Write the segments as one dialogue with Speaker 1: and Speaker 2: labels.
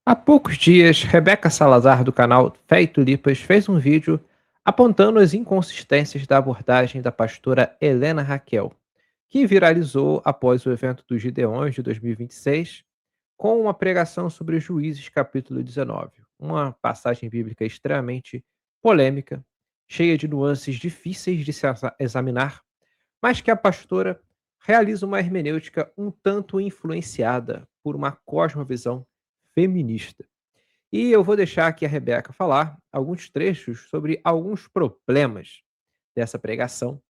Speaker 1: Há poucos dias, Rebeca Salazar, do canal Fé e Tulipas, fez um vídeo apontando as inconsistências da abordagem da pastora Helena Raquel, que viralizou após o evento dos Gideões de 2026, com uma pregação sobre Juízes capítulo 19, uma passagem bíblica extremamente polêmica, cheia de nuances difíceis de se examinar, mas que a pastora realiza uma hermenêutica um tanto influenciada por uma cosmovisão feminista. E eu vou deixar aqui a Rebeca falar alguns trechos sobre alguns problemas dessa pregação.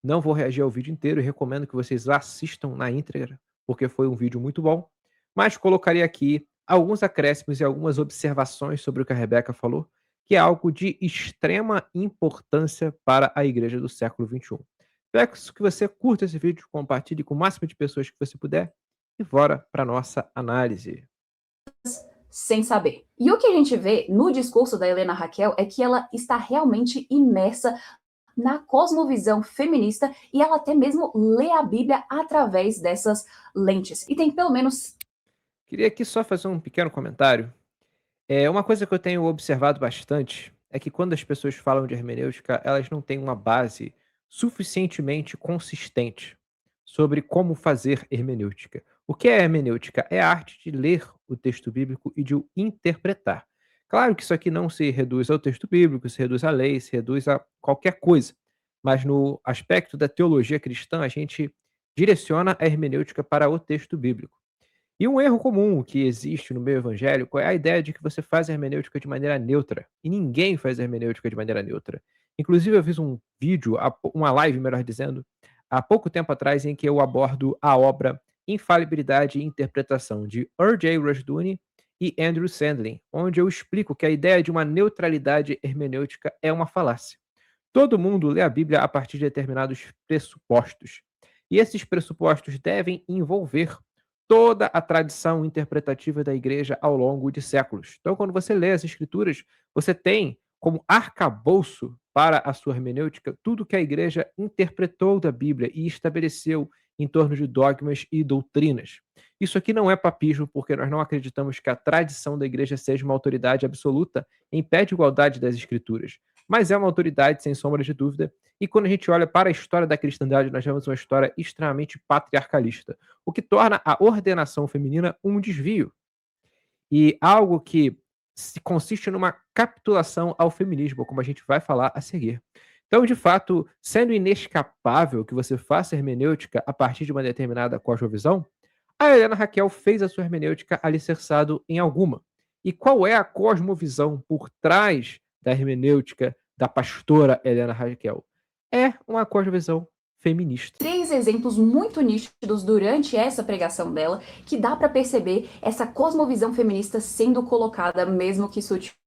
Speaker 1: Não vou reagir ao vídeo inteiro e recomendo que vocês assistam na íntegra, porque foi um vídeo muito bom, mas colocaria aqui alguns acréscimos e algumas observações sobre o que a Rebeca falou, que é algo de extrema importância para a igreja do século XXI. Peço que você curta esse vídeo, compartilhe com o máximo de pessoas que você puder e bora para a nossa análise.
Speaker 2: Sem saber. E o que a gente vê no discurso da Helena Raquel é que ela está realmente imersa na cosmovisão feminista e ela até mesmo lê a Bíblia através dessas lentes. E tem pelo menos
Speaker 1: Queria aqui só fazer um pequeno comentário. Uma coisa que eu tenho observado bastante é que quando as pessoas falam de hermenêutica, elas não têm uma base suficientemente consistente sobre como fazer hermenêutica. O que é hermenêutica? É a arte de ler o texto bíblico e de o interpretar. Claro que isso aqui não se reduz ao texto bíblico, se reduz à lei, se reduz a qualquer coisa. Mas no aspecto da teologia cristã, a gente direciona a hermenêutica para o texto bíblico. E um erro comum que existe no meio evangélico é a ideia de que você faz a hermenêutica de maneira neutra. E ninguém faz a hermenêutica de maneira neutra. Inclusive, eu fiz um vídeo, uma live, melhor dizendo, há pouco tempo atrás, em que eu abordo a obra Infalibilidade e Interpretação, de R.J. Rushdoony e Andrew Sandlin, onde eu explico que a ideia de uma neutralidade hermenêutica é uma falácia. Todo mundo lê a Bíblia a partir de determinados pressupostos. E esses pressupostos devem envolver toda a tradição interpretativa da igreja ao longo de séculos. Então, quando você lê as escrituras, você tem como arcabouço para a sua hermenêutica tudo que a igreja interpretou da Bíblia e estabeleceu em torno de dogmas e doutrinas. Isso aqui não é papismo, porque nós não acreditamos que a tradição da igreja seja uma autoridade absoluta em pé de igualdade das escrituras, mas é uma autoridade, sem sombra de dúvida, e quando a gente olha para a história da cristandade, nós vemos uma história extremamente patriarcalista, o que torna a ordenação feminina um desvio e algo que consiste numa capitulação ao feminismo, como a gente vai falar a seguir. Então, de fato, sendo inescapável que você faça hermenêutica a partir de uma determinada cosmovisão, a Helena Raquel fez a sua hermenêutica alicerçado em alguma. E qual é a cosmovisão por trás da hermenêutica da pastora Helena Raquel? É uma cosmovisão feminista.
Speaker 2: três exemplos muito nítidos durante essa pregação dela que dá para perceber essa cosmovisão feminista sendo colocada, mesmo que sutilmente.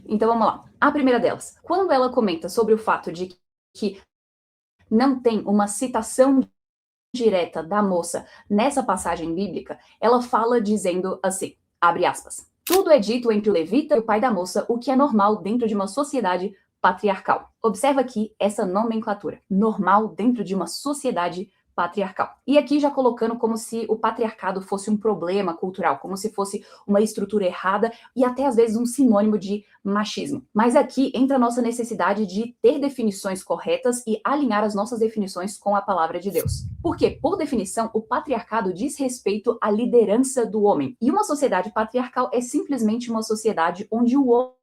Speaker 2: Então vamos lá. A primeira delas, quando ela comenta sobre o fato de que não tem uma citação direta da moça nessa passagem bíblica, ela fala dizendo assim, abre aspas, tudo é dito entre o levita e o pai da moça, o que é normal dentro de uma sociedade patriarcal. Observa aqui essa nomenclatura, normal dentro de uma sociedade patriarcal. E aqui já colocando como se o patriarcado fosse um problema cultural, como se fosse uma estrutura errada e até às vezes um sinônimo de machismo. Mas aqui entra a nossa necessidade de ter definições corretas e alinhar as nossas definições com a palavra de Deus. Porque, por definição, o patriarcado diz respeito à liderança do homem. E uma sociedade patriarcal é simplesmente uma sociedade onde o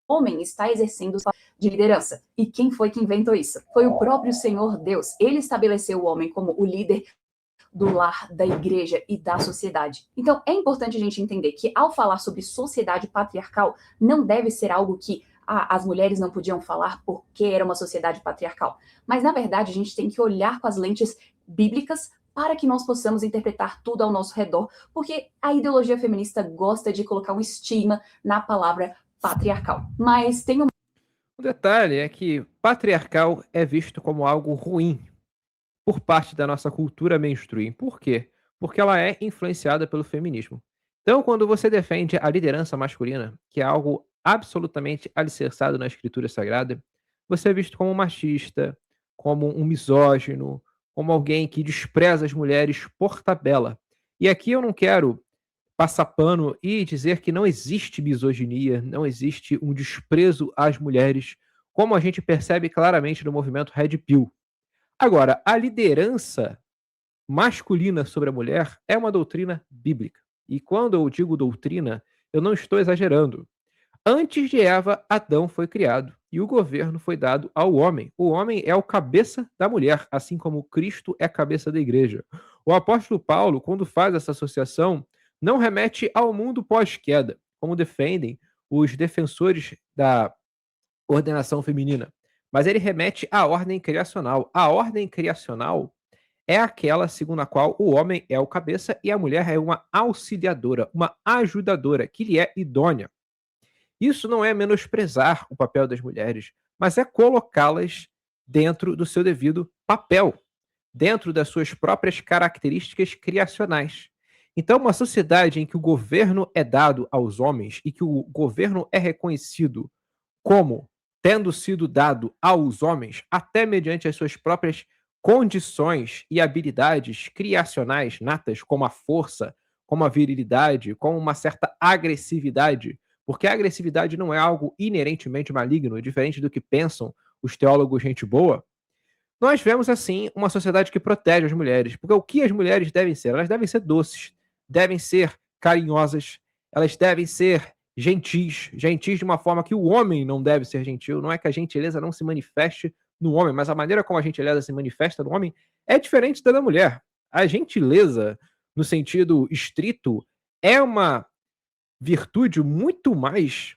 Speaker 2: homem está exercendo de liderança. E quem foi que inventou isso? Foi o próprio Senhor Deus. Ele estabeleceu o homem como o líder do lar, da igreja e da sociedade. Então, é importante a gente entender que, ao falar sobre sociedade patriarcal, não deve ser algo que as mulheres não podiam falar porque era uma sociedade patriarcal. Mas, na verdade, a gente tem que olhar com as lentes bíblicas para que nós possamos interpretar tudo ao nosso redor, porque a ideologia feminista gosta de colocar um estigma na palavra patriarcal. Mas tem um
Speaker 1: O detalhe é que patriarcal é visto como algo ruim por parte da nossa cultura mainstream. Por quê? Porque ela é influenciada pelo feminismo. Então, quando você defende a liderança masculina, que é algo absolutamente alicerçado na escritura sagrada, você é visto como um machista, como um misógino, como alguém que despreza as mulheres por tabela. E aqui eu não quero passar pano e dizer que não existe misoginia, não existe um desprezo às mulheres, como a gente percebe claramente no movimento Red Pill. Agora, a liderança masculina sobre a mulher é uma doutrina bíblica. E quando eu digo doutrina, eu não estou exagerando. Antes de Eva, Adão foi criado e o governo foi dado ao homem. O homem é o cabeça da mulher, assim como Cristo é a cabeça da igreja. O apóstolo Paulo, quando faz essa associação, não remete ao mundo pós-queda, como defendem os defensores da ordenação feminina, mas ele remete à ordem criacional. A ordem criacional é aquela segundo a qual o homem é o cabeça e a mulher é uma auxiliadora, uma ajudadora, que lhe é idônea. Isso não é menosprezar o papel das mulheres, mas é colocá-las dentro do seu devido papel, dentro das suas próprias características criacionais. Então, uma sociedade em que o governo é dado aos homens e que o governo é reconhecido como tendo sido dado aos homens, até mediante as suas próprias condições e habilidades criacionais natas, como a força, como a virilidade, como uma certa agressividade, porque a agressividade não é algo inerentemente maligno, diferente do que pensam os teólogos gente boa. Nós vemos, assim, uma sociedade que protege as mulheres, porque o que as mulheres devem ser? Elas devem ser doces, devem ser carinhosas, elas devem ser gentis, gentis de uma forma que o homem não deve ser gentil. Não é que a gentileza não se manifeste no homem, mas a maneira como a gentileza se manifesta no homem é diferente da mulher. A gentileza, no sentido estrito, é uma virtude muito mais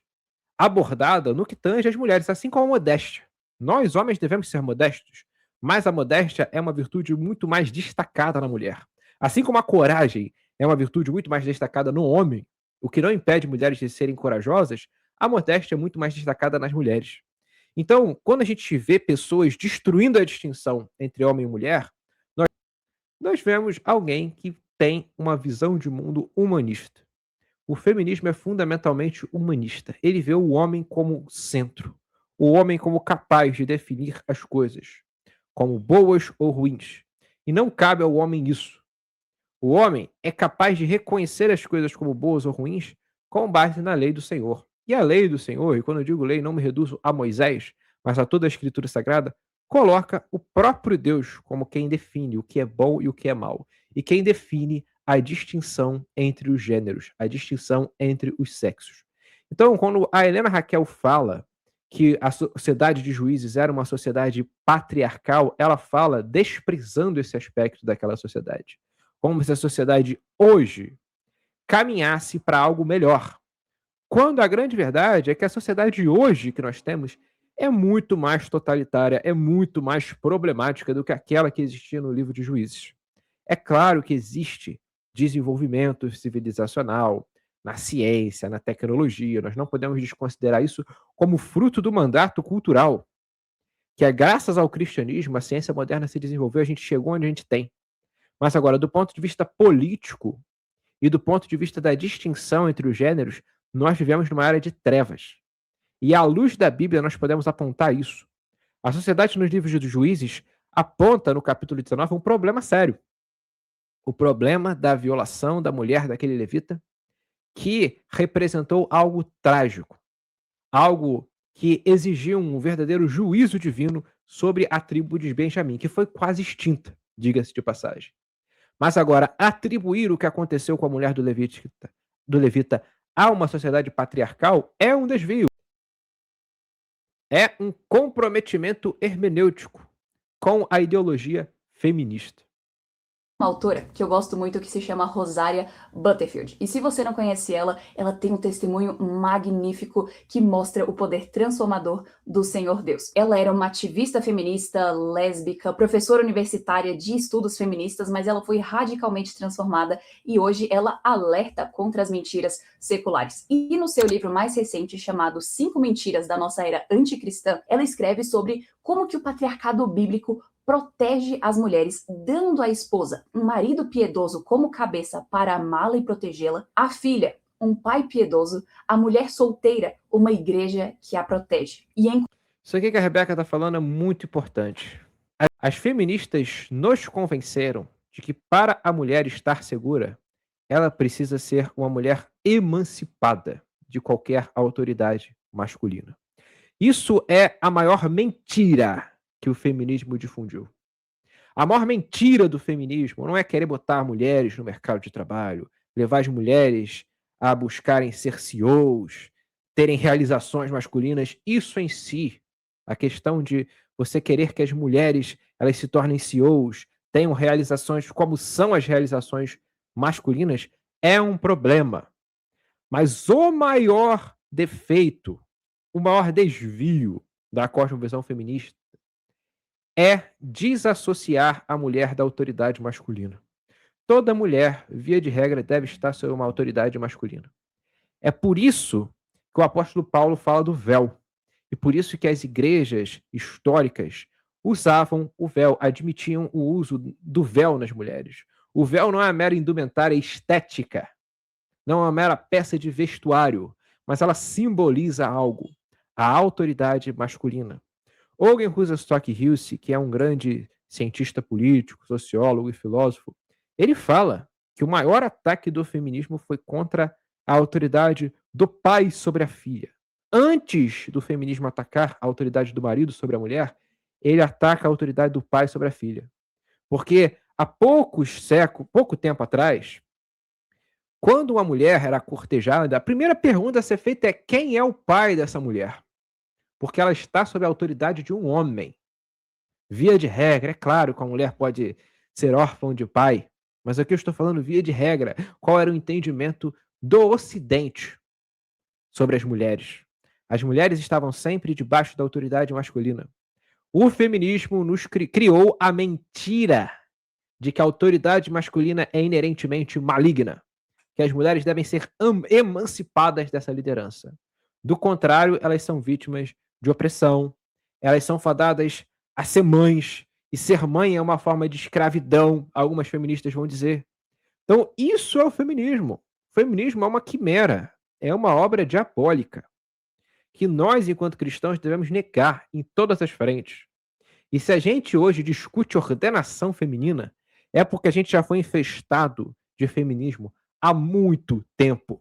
Speaker 1: abordada no que tange as mulheres, assim como a modéstia. Nós, homens, devemos ser modestos, mas a modéstia é uma virtude muito mais destacada na mulher. Assim como a coragem é uma virtude muito mais destacada no homem, o que não impede mulheres de serem corajosas, a modéstia é muito mais destacada nas mulheres. Então, quando a gente vê pessoas destruindo a distinção entre homem e mulher, nós vemos alguém que tem uma visão de mundo humanista. O feminismo é fundamentalmente humanista. Ele vê o homem como centro, o homem como capaz de definir as coisas, como boas ou ruins. E não cabe ao homem isso. O homem é capaz de reconhecer as coisas como boas ou ruins com base na lei do Senhor. E a lei do Senhor, e quando eu digo lei, não me reduzo a Moisés, mas a toda a Escritura Sagrada, coloca o próprio Deus como quem define o que é bom e o que é mal, e quem define a distinção entre os gêneros, a distinção entre os sexos. Então, quando a Helena Raquel fala que a sociedade de juízes era uma sociedade patriarcal, ela fala desprezando esse aspecto daquela sociedade. Como se a sociedade hoje caminhasse para algo melhor. Quando a grande verdade é que a sociedade hoje que nós temos é muito mais totalitária, é muito mais problemática do que aquela que existia no livro de Juízes. É claro que existe desenvolvimento civilizacional na ciência, na tecnologia, nós não podemos desconsiderar isso como fruto do mandato cultural, que é graças ao cristianismo, a ciência moderna se desenvolveu, a gente chegou onde a gente tem. Mas agora, do ponto de vista político e do ponto de vista da distinção entre os gêneros, nós vivemos numa era de trevas. E à luz da Bíblia nós podemos apontar isso. A sociedade nos livros dos Juízes aponta no capítulo 19 um problema sério. O problema da violação da mulher daquele levita, que representou algo trágico, algo que exigiu um verdadeiro juízo divino sobre a tribo de Benjamim, que foi quase extinta, diga-se de passagem. Mas agora, atribuir o que aconteceu com a mulher do levita a uma sociedade patriarcal é um desvio. É um comprometimento hermenêutico com a ideologia feminista.
Speaker 2: Uma autora que eu gosto muito que se chama Rosaria Butterfield. E se você não conhece ela, ela tem um testemunho magnífico que mostra o poder transformador do Senhor Deus. Ela era uma ativista feminista, lésbica, professora universitária de estudos feministas, mas ela foi radicalmente transformada e hoje ela alerta contra as mentiras seculares. E no seu livro mais recente, chamado 5 Mentiras da Nossa Era Anticristã, ela escreve sobre como que o patriarcado bíblico protege as mulheres, dando à esposa um marido piedoso como cabeça para amá-la e protegê-la, a filha, um pai piedoso, a mulher solteira, uma igreja que a protege.
Speaker 1: Isso aqui que a Rebeca está falando é muito importante. As feministas nos convenceram de que para a mulher estar segura, ela precisa ser uma mulher emancipada de qualquer autoridade masculina. Isso é a maior mentira que o feminismo difundiu. A maior mentira do feminismo não é querer botar mulheres no mercado de trabalho, levar as mulheres a buscarem ser CEOs, terem realizações masculinas. Isso em si, a questão de você querer que as mulheres elas se tornem CEOs, tenham realizações como são as realizações masculinas, é um problema. Mas o maior defeito, o maior desvio da cosmovisão feminista é desassociar a mulher da autoridade masculina. Toda mulher, via de regra, deve estar sob uma autoridade masculina. É por isso que o apóstolo Paulo fala do véu. E por isso que as igrejas históricas usavam o véu, admitiam o uso do véu nas mulheres. O véu não é uma mera indumentária estética, não é uma mera peça de vestuário, mas ela simboliza algo, a autoridade masculina. Owen Rosenstock-Huessy, que é um grande cientista político, sociólogo e filósofo, ele fala que o maior ataque do feminismo foi contra a autoridade do pai sobre a filha. Antes do feminismo atacar a autoridade do marido sobre a mulher, ele ataca a autoridade do pai sobre a filha. Porque há pouco tempo atrás, quando uma mulher era cortejada, a primeira pergunta a ser feita é: quem é o pai dessa mulher? Porque ela está sob a autoridade de um homem. Via de regra, é claro que a mulher pode ser órfã de pai, mas aqui eu estou falando via de regra. Qual era o entendimento do Ocidente sobre as mulheres? As mulheres estavam sempre debaixo da autoridade masculina. O feminismo nos criou a mentira de que a autoridade masculina é inerentemente maligna, que as mulheres devem ser emancipadas dessa liderança. Do contrário, elas são vítimas de opressão, elas são fadadas a ser mães, e ser mãe é uma forma de escravidão, algumas feministas vão dizer. Então, isso é o feminismo. O feminismo é uma quimera, é uma obra diabólica, que nós, enquanto cristãos, devemos negar em todas as frentes. E se a gente hoje discute ordenação feminina, é porque a gente já foi infestado de feminismo há muito tempo.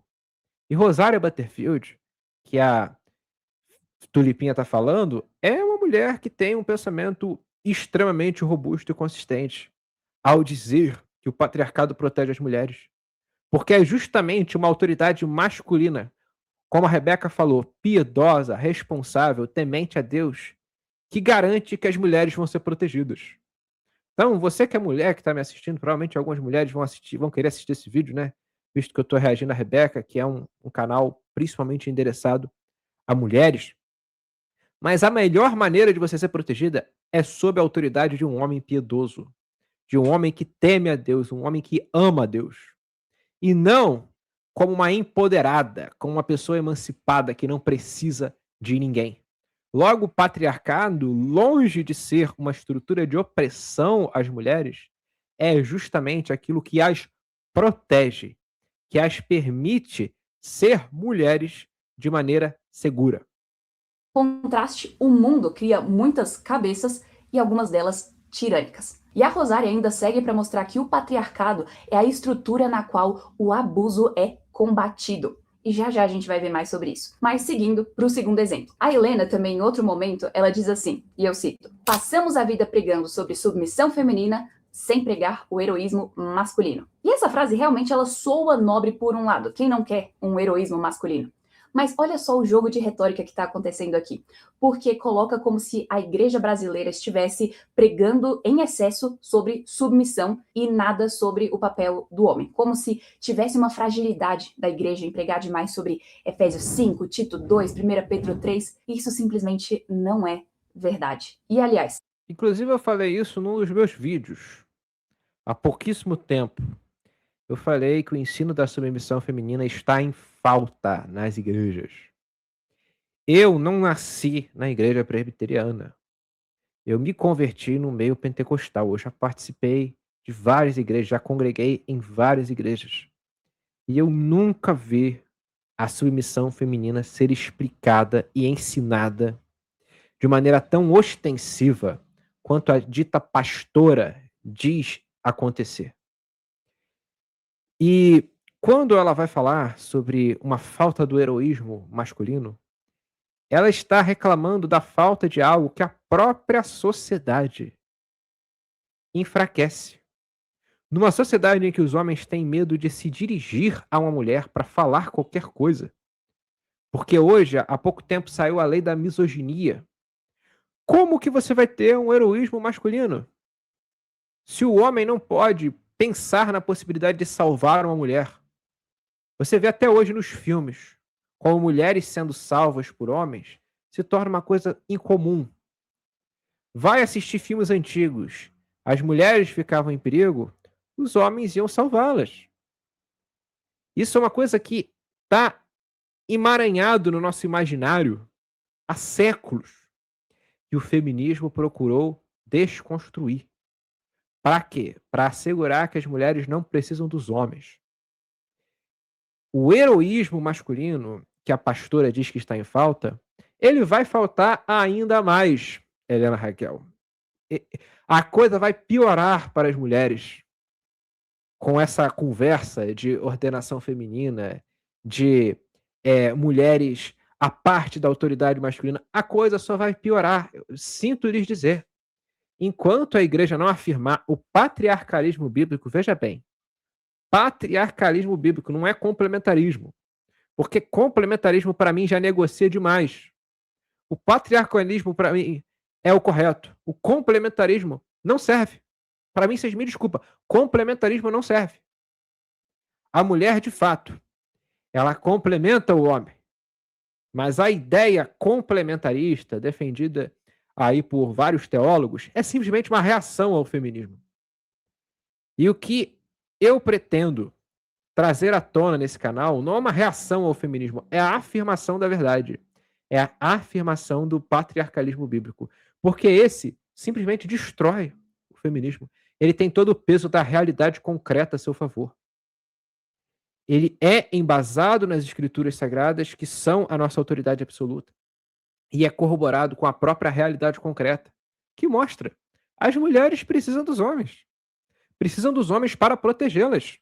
Speaker 1: E Rosária Butterfield, que a Tulipinha está falando, é uma mulher que tem um pensamento extremamente robusto e consistente ao dizer que o patriarcado protege as mulheres. Porque é justamente uma autoridade masculina, como a Rebeca falou, piedosa, responsável, temente a Deus, que garante que as mulheres vão ser protegidas. Então, você que é mulher que está me assistindo, provavelmente algumas mulheres vão querer assistir esse vídeo, né? Visto que eu estou reagindo a Rebeca, que é um canal principalmente endereçado a mulheres. Mas a melhor maneira de você ser protegida é sob a autoridade de um homem piedoso, de um homem que teme a Deus, um homem que ama a Deus. E não como uma empoderada, como uma pessoa emancipada que não precisa de ninguém. Logo, o patriarcado, longe de ser uma estrutura de opressão às mulheres, é justamente aquilo que as protege, que as permite ser mulheres de maneira segura.
Speaker 2: Contraste, o mundo cria muitas cabeças e algumas delas tirânicas. E a Rosária ainda segue para mostrar que o patriarcado é a estrutura na qual o abuso é combatido. E já já a gente vai ver mais sobre isso. Mas seguindo para o segundo exemplo. A Helena também, em outro momento, ela diz assim, e eu cito: passamos a vida pregando sobre submissão feminina sem pregar o heroísmo masculino. E essa frase realmente ela soa nobre por um lado. Quem não quer um heroísmo masculino? Mas olha só o jogo de retórica que está acontecendo aqui, porque coloca como se a igreja brasileira estivesse pregando em excesso sobre submissão e nada sobre o papel do homem, como se tivesse uma fragilidade da igreja em pregar demais sobre Efésios 5, Tito 2, 1 Pedro 3, e isso simplesmente não é verdade. E aliás,
Speaker 1: inclusive eu falei isso num dos meus vídeos, há pouquíssimo tempo. Eu falei que o ensino da submissão feminina está em falta nas igrejas. Eu não nasci na igreja presbiteriana. Eu me converti no meio pentecostal. Eu já participei de várias igrejas, já congreguei em várias igrejas. E eu nunca vi a submissão feminina ser explicada e ensinada de maneira tão ostensiva quanto a dita pastora diz acontecer. E quando ela vai falar sobre uma falta do heroísmo masculino, ela está reclamando da falta de algo que a própria sociedade enfraquece. Numa sociedade em que os homens têm medo de se dirigir a uma mulher para falar qualquer coisa, porque hoje, há pouco tempo, saiu a lei da misoginia. Como que você vai ter um heroísmo masculino se o homem não pode pensar na possibilidade de salvar uma mulher? Você vê até hoje nos filmes como mulheres sendo salvas por homens se torna uma coisa incomum. Vai assistir filmes antigos. As mulheres ficavam em perigo, os homens iam salvá-las. Isso é uma coisa que está emaranhado no nosso imaginário há séculos. E o feminismo procurou desconstruir. Para quê? Para assegurar que as mulheres não precisam dos homens. O heroísmo masculino, que a pastora diz que está em falta, ele vai faltar ainda mais, Helena Raquel. A coisa vai piorar para as mulheres com essa conversa de ordenação feminina, de mulheres à parte da autoridade masculina. A coisa só vai piorar. Eu sinto lhes dizer. Enquanto a igreja não afirmar o patriarcalismo bíblico, veja bem, patriarcalismo bíblico não é complementarismo, porque complementarismo para mim já negocia demais. O patriarcalismo para mim é o correto. O complementarismo não serve. Para mim, vocês me desculpam, complementarismo não serve. A mulher, de fato, ela complementa o homem. Mas a ideia complementarista defendida aí por vários teólogos é simplesmente uma reação ao feminismo. E o que eu pretendo trazer à tona nesse canal não é uma reação ao feminismo, é a afirmação da verdade. É a afirmação do patriarcalismo bíblico. Porque esse simplesmente destrói o feminismo. Ele tem todo o peso da realidade concreta a seu favor. Ele é embasado nas escrituras sagradas, que são a nossa autoridade absoluta. E é corroborado com a própria realidade concreta, que mostra: as mulheres precisam dos homens. Precisam dos homens para protegê-las.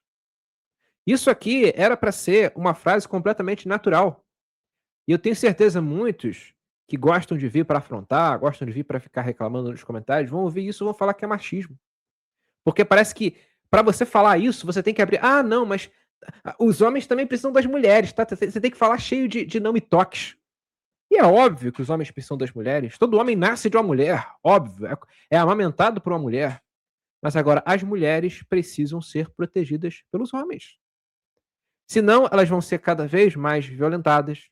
Speaker 1: Isso aqui era para ser uma frase completamente natural. E eu tenho certeza muitos que gostam de vir para afrontar, gostam de vir para ficar reclamando nos comentários, vão ouvir isso e vão falar que é machismo. Porque parece que para você falar isso, você tem que abrir. Ah, não, mas os homens também precisam das mulheres, tá? Você tem que falar cheio de não me toques. E é óbvio que os homens precisam das mulheres. Todo homem nasce de uma mulher, óbvio. É amamentado por uma mulher. Mas agora, as mulheres precisam ser protegidas pelos homens. Senão, elas vão ser cada vez mais violentadas,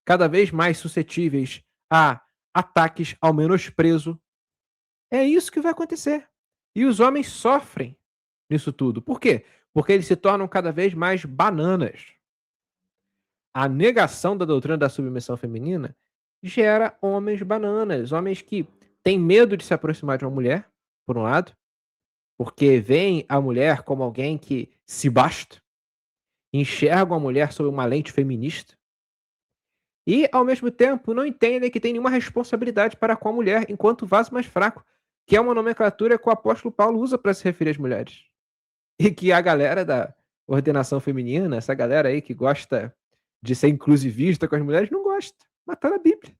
Speaker 1: cada vez mais suscetíveis a ataques, ao menosprezo. É isso que vai acontecer. E os homens sofrem nisso tudo. Por quê? Porque eles se tornam cada vez mais bananas. A negação da doutrina da submissão feminina gera homens bananas, homens que têm medo de se aproximar de uma mulher, por um lado, porque veem a mulher como alguém que se basta, enxergam a mulher sob uma lente feminista e, ao mesmo tempo, não entendem que tem nenhuma responsabilidade para com a mulher enquanto vaso mais fraco, que é uma nomenclatura que o apóstolo Paulo usa para se referir às mulheres. E que a galera da ordenação feminina, essa galera aí que gosta de ser inclusivista com as mulheres, não gosta. Mas tá na Bíblia.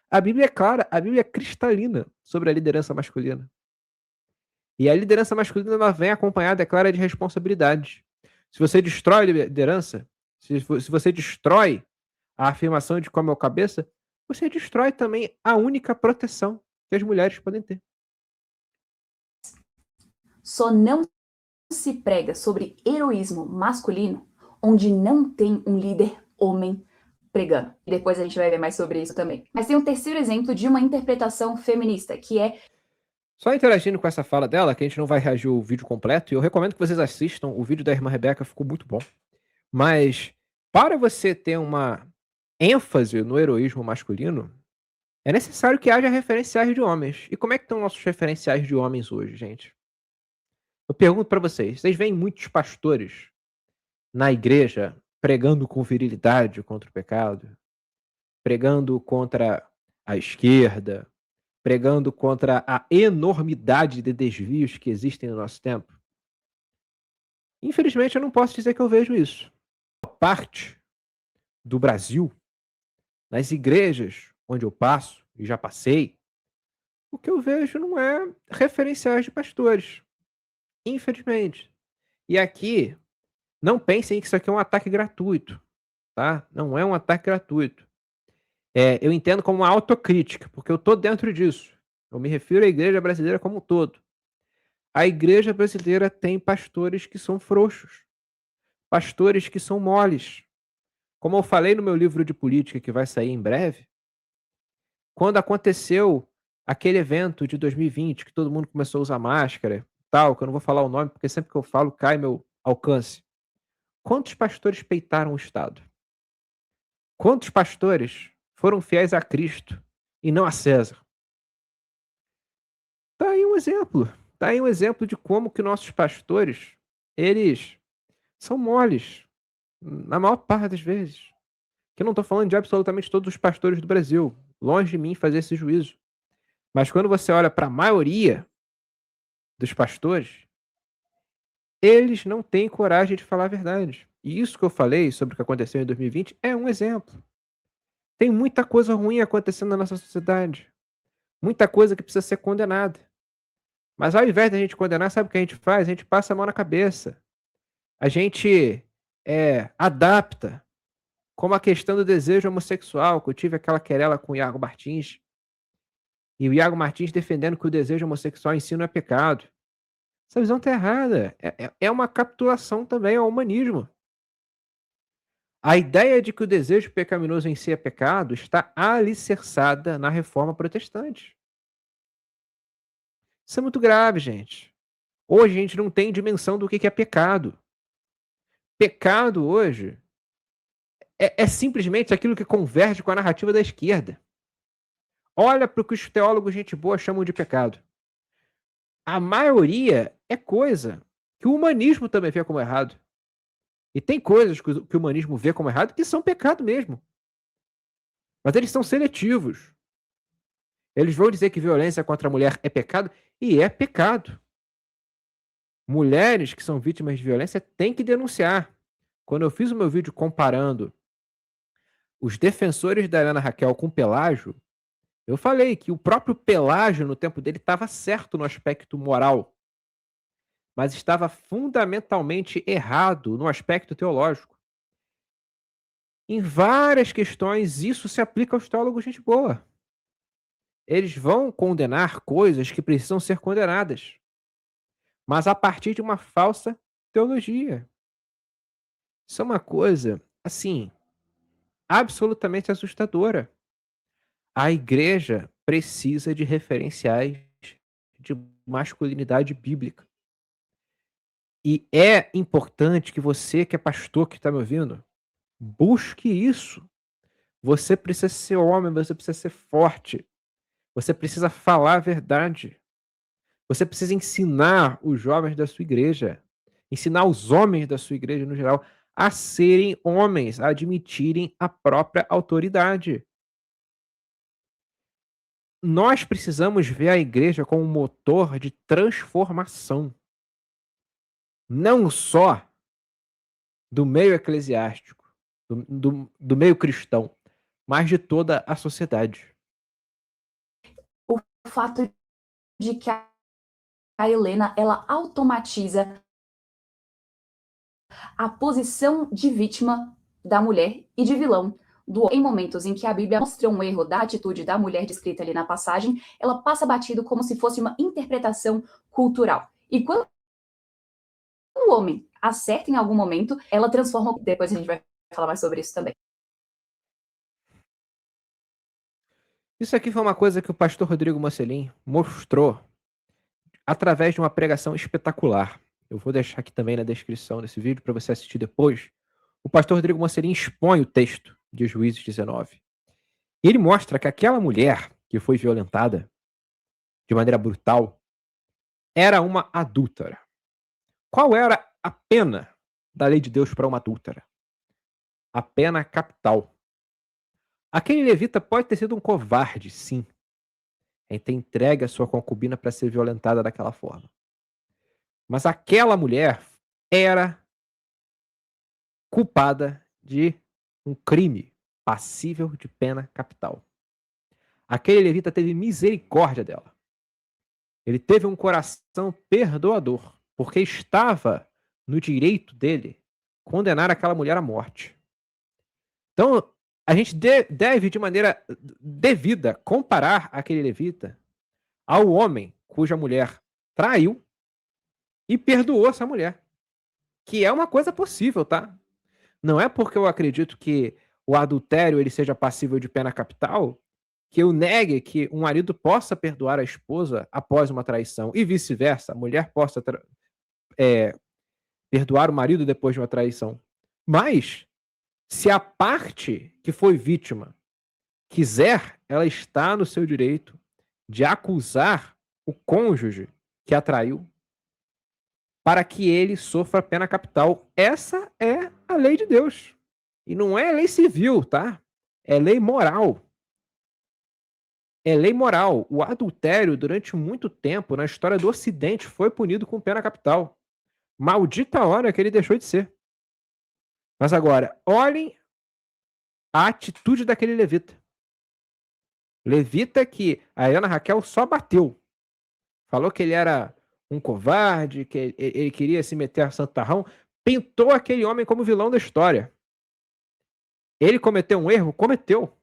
Speaker 1: A Bíblia é clara, a Bíblia é cristalina sobre a liderança masculina. E a liderança masculina ela vem acompanhada, é clara, de responsabilidade. Se você destrói a liderança, se você destrói a afirmação de como é o cabeça, você destrói também a única proteção que as mulheres podem ter.
Speaker 2: Só não se prega sobre heroísmo masculino onde não tem um líder homem pregando. E depois a gente vai ver mais sobre isso também. Mas tem um terceiro exemplo de uma interpretação feminista, que é...
Speaker 1: Só interagindo com essa fala dela, que a gente não vai reagir o vídeo completo, e eu recomendo que vocês assistam, o vídeo da irmã Rebeca ficou muito bom. Mas, para você ter uma ênfase no heroísmo masculino, é necessário que haja referenciais de homens. E como é que estão nossos referenciais de homens hoje, gente? Eu pergunto para vocês veem muitos pastores na igreja pregando com virilidade contra o pecado, pregando contra a esquerda, pregando contra a enormidade de desvios que existem no nosso tempo? Infelizmente, eu não posso dizer que eu vejo isso. Parte do Brasil, nas igrejas onde eu passo, e já passei, o que eu vejo não é referenciais de pastores, infelizmente. E aqui, não pensem que isso aqui é um ataque gratuito, tá? Não é um ataque gratuito. Eu entendo como uma autocrítica, porque eu tô dentro disso. Eu me refiro à igreja brasileira como um todo. A igreja brasileira tem pastores que são frouxos, pastores que são moles. Como eu falei no meu livro de política, que vai sair em breve, quando aconteceu aquele evento de 2020, que todo mundo começou a usar máscara, tal, que eu não vou falar o nome, porque sempre que eu falo cai meu alcance. Quantos pastores peitaram o Estado? Quantos pastores foram fiéis a Cristo e não a César? Tá aí um exemplo. Tá aí um exemplo de como que nossos pastores, eles são moles, na maior parte das vezes. Que eu não estou falando de absolutamente todos os pastores do Brasil. Longe de mim fazer esse juízo. Mas quando você olha para a maioria dos pastores, eles não têm coragem de falar a verdade. E isso que eu falei sobre o que aconteceu em 2020 é um exemplo. Tem muita coisa ruim acontecendo na nossa sociedade. Muita coisa que precisa ser condenada. Mas ao invés da gente condenar, sabe o que a gente faz? A gente passa a mão na cabeça. A gente adapta. Como a questão do desejo homossexual, que eu tive aquela querela com o Iago Martins. E o Iago Martins defendendo que o desejo homossexual em si não é pecado. Essa visão está errada. É uma capitulação também ao humanismo. A ideia de que o desejo pecaminoso em si é pecado está alicerçada na reforma protestante. Isso é muito grave, gente. Hoje a gente não tem dimensão do que é pecado. Pecado hoje é simplesmente aquilo que converge com a narrativa da esquerda. Olha para o que os teólogos gente boa chamam de pecado. A maioria é coisa que o humanismo também vê como errado. E tem coisas que o humanismo vê como errado que são pecado mesmo. Mas eles são seletivos. Eles vão dizer que violência contra a mulher é pecado, e é pecado. Mulheres que são vítimas de violência têm que denunciar. Quando eu fiz o meu vídeo comparando os defensores da Helena Raquel com Pelágio, eu falei que o próprio Pelágio, no tempo dele, estava certo no aspecto moral, mas estava fundamentalmente errado no aspecto teológico. Em várias questões, isso se aplica aos teólogos gente boa. Eles vão condenar coisas que precisam ser condenadas, mas a partir de uma falsa teologia. Isso é uma coisa, assim, absolutamente assustadora. A igreja precisa de referenciais de masculinidade bíblica. E é importante que você, que é pastor, que está me ouvindo, busque isso. Você precisa ser homem, você precisa ser forte. Você precisa falar a verdade. Você precisa ensinar os jovens da sua igreja, ensinar os homens da sua igreja no geral, a serem homens, a admitirem a própria autoridade. Nós precisamos ver a igreja como um motor de transformação, não só do meio eclesiástico, do meio cristão, mas de toda a sociedade.
Speaker 2: O fato de que a Helena, ela automatiza a posição de vítima da mulher e de vilão em momentos em que a Bíblia mostra um erro da atitude da mulher descrita ali na passagem, ela passa batido como se fosse uma interpretação cultural. E quando o homem acerta em algum momento, ela transforma. Depois a gente vai falar mais sobre isso também.
Speaker 1: Isso aqui foi uma coisa que o pastor Rodrigo Mocelin mostrou através de uma pregação espetacular. Eu vou deixar aqui também na descrição desse vídeo para você assistir depois. O pastor Rodrigo Mocelin expõe o texto de Juízes 19. Ele mostra que aquela mulher que foi violentada de maneira brutal era uma adúltera. Qual era a pena da lei de Deus para uma adúltera? A pena capital. Aquele levita pode ter sido um covarde, sim, em ter entregue a sua concubina para ser violentada daquela forma. Mas aquela mulher era culpada de um crime passível de pena capital. Aquele levita teve misericórdia dela. Ele teve um coração perdoador, porque estava no direito dele condenar aquela mulher à morte. Então, a gente deve, de maneira devida, comparar aquele levita ao homem cuja mulher traiu e perdoou essa mulher. Que é uma coisa possível, tá? Não é porque eu acredito que o adultério ele seja passível de pena capital que eu negue que um marido possa perdoar a esposa após uma traição e vice-versa, a mulher possa perdoar o marido depois de uma traição. Mas, se a parte que foi vítima quiser, ela está no seu direito de acusar o cônjuge que a traiu para que ele sofra pena capital. Essa é a lei de Deus. E não é lei civil, tá? É lei moral. É lei moral. O adultério, durante muito tempo, na história do Ocidente, foi punido com pena capital. Maldita hora que ele deixou de ser. Mas agora, olhem a atitude daquele levita. Levita que a Ana Raquel só bateu. Falou que ele era um covarde, que ele queria se meter a santarrão. Pintou aquele homem como vilão da história. Ele cometeu um erro? Cometeu.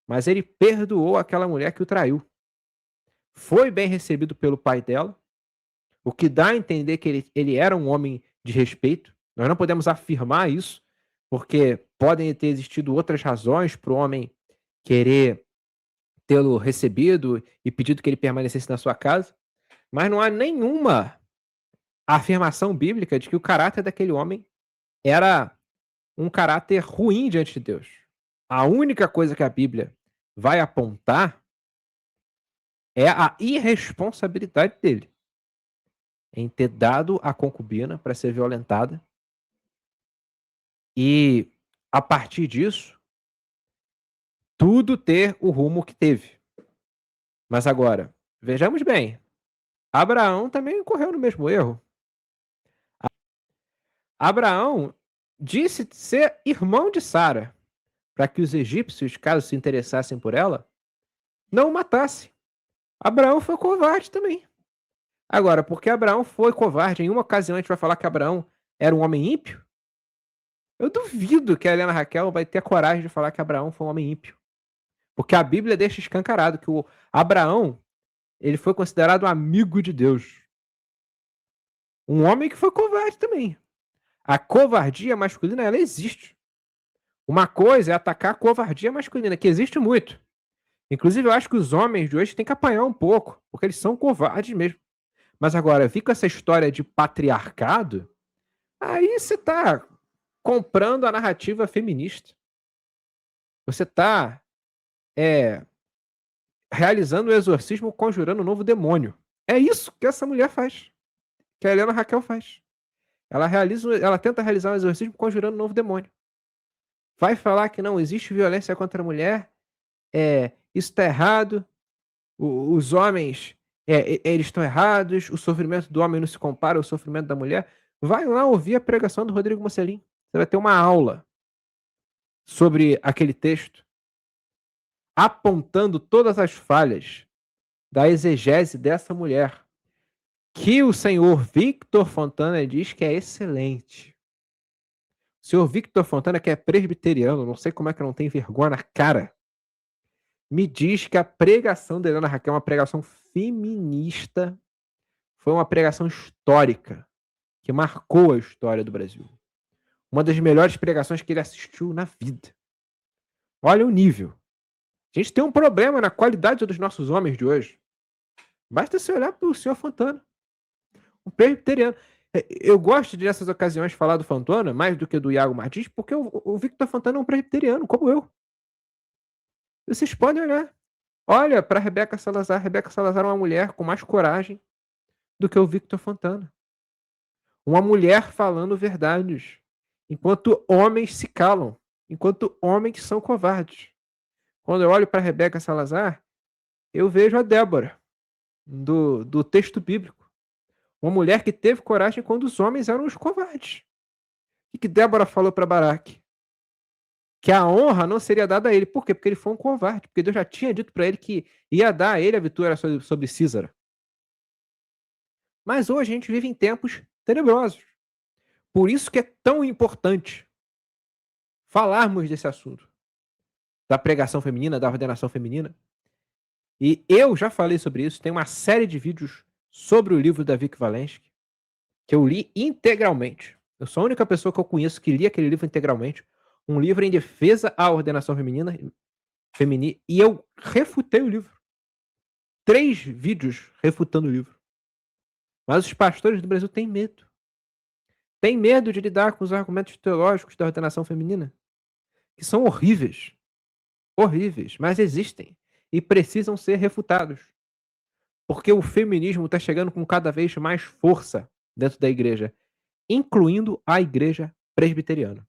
Speaker 1: Mas ele perdoou aquela mulher que o traiu. Foi bem recebido pelo pai dela, o que dá a entender que ele era um homem de respeito. Nós não podemos afirmar isso, porque podem ter existido outras razões para o homem querer tê-lo recebido e pedido que ele permanecesse na sua casa, mas não há nenhuma afirmação bíblica de que o caráter daquele homem era um caráter ruim diante de Deus. A única coisa que a Bíblia vai apontar é a irresponsabilidade dele em ter dado a concubina para ser violentada e, a partir disso, tudo ter o rumo que teve. Mas agora, vejamos bem, Abraão também incorreu no mesmo erro. Abraão disse ser irmão de Sara, para que os egípcios, caso se interessassem por ela, não o matassem. Abraão foi covarde também. Agora, porque Abraão foi covarde, em uma ocasião a gente vai falar que Abraão era um homem ímpio? Eu duvido que a Helena Raquel vai ter coragem de falar que Abraão foi um homem ímpio. Porque a Bíblia deixa escancarado que o Abraão, ele foi considerado amigo de Deus. Um homem que foi covarde também. A covardia masculina, ela existe. Uma coisa é atacar a covardia masculina, que existe muito. Inclusive, eu acho que os homens de hoje têm que apanhar um pouco, porque eles são covardes mesmo. Mas agora, vi com essa história de patriarcado, aí você está comprando a narrativa feminista. Você está realizando o exorcismo conjurando um novo demônio. É isso que essa mulher faz. Que a Helena Raquel faz. Ela tenta realizar um exorcismo conjurando um novo demônio. Vai falar que não existe violência contra a mulher, isso está errado, os homens eles estão errados, o sofrimento do homem não se compara ao sofrimento da mulher. Vai lá ouvir a pregação do Rodrigo Mocelin. Você vai ter uma aula sobre aquele texto, apontando todas as falhas da exegese dessa mulher, que o senhor Victor Fontana diz que é excelente. O senhor Victor Fontana, que é presbiteriano, não sei como é que não tem vergonha na cara, me diz que a pregação da Helena Raquel é uma pregação feminista, foi uma pregação histórica, que marcou a história do Brasil. Uma das melhores pregações que ele assistiu na vida. Olha o nível. A gente tem um problema na qualidade dos nossos homens de hoje. Basta se olhar para o senhor Fontana, um presbiteriano. Eu gosto de, nessas ocasiões, falar do Fontana, mais do que do Iago Martins, porque o Victor Fontana é um presbiteriano, como eu. Vocês podem olhar. Olha para Rebeca Salazar. Rebeca Salazar é uma mulher com mais coragem do que o Victor Fontana. Uma mulher falando verdades, enquanto homens se calam, enquanto homens são covardes. Quando eu olho para Rebeca Salazar, eu vejo a Débora, do texto bíblico. Uma mulher que teve coragem quando os homens eram os covardes. O que Débora falou para Baraque? Que a honra não seria dada a ele. Por quê? Porque ele foi um covarde. Porque Deus já tinha dito para ele que ia dar a ele a vitória sobre Císara. Mas hoje a gente vive em tempos tenebrosos. Por isso que é tão importante falarmos desse assunto. Da pregação feminina, da ordenação feminina. E eu já falei sobre isso. Tem uma série de vídeos sobre o livro da Vic Valensky que eu li integralmente. Eu sou a única pessoa que eu conheço que li aquele livro integralmente. Um livro em defesa à ordenação feminina, e eu refutei o livro. 3 vídeos refutando o livro. Mas os pastores do Brasil têm medo. Têm medo de lidar com os argumentos teológicos da ordenação feminina, que são horríveis. Horríveis, mas existem e precisam ser refutados. Porque o feminismo está chegando com cada vez mais força dentro da igreja, incluindo a igreja presbiteriana.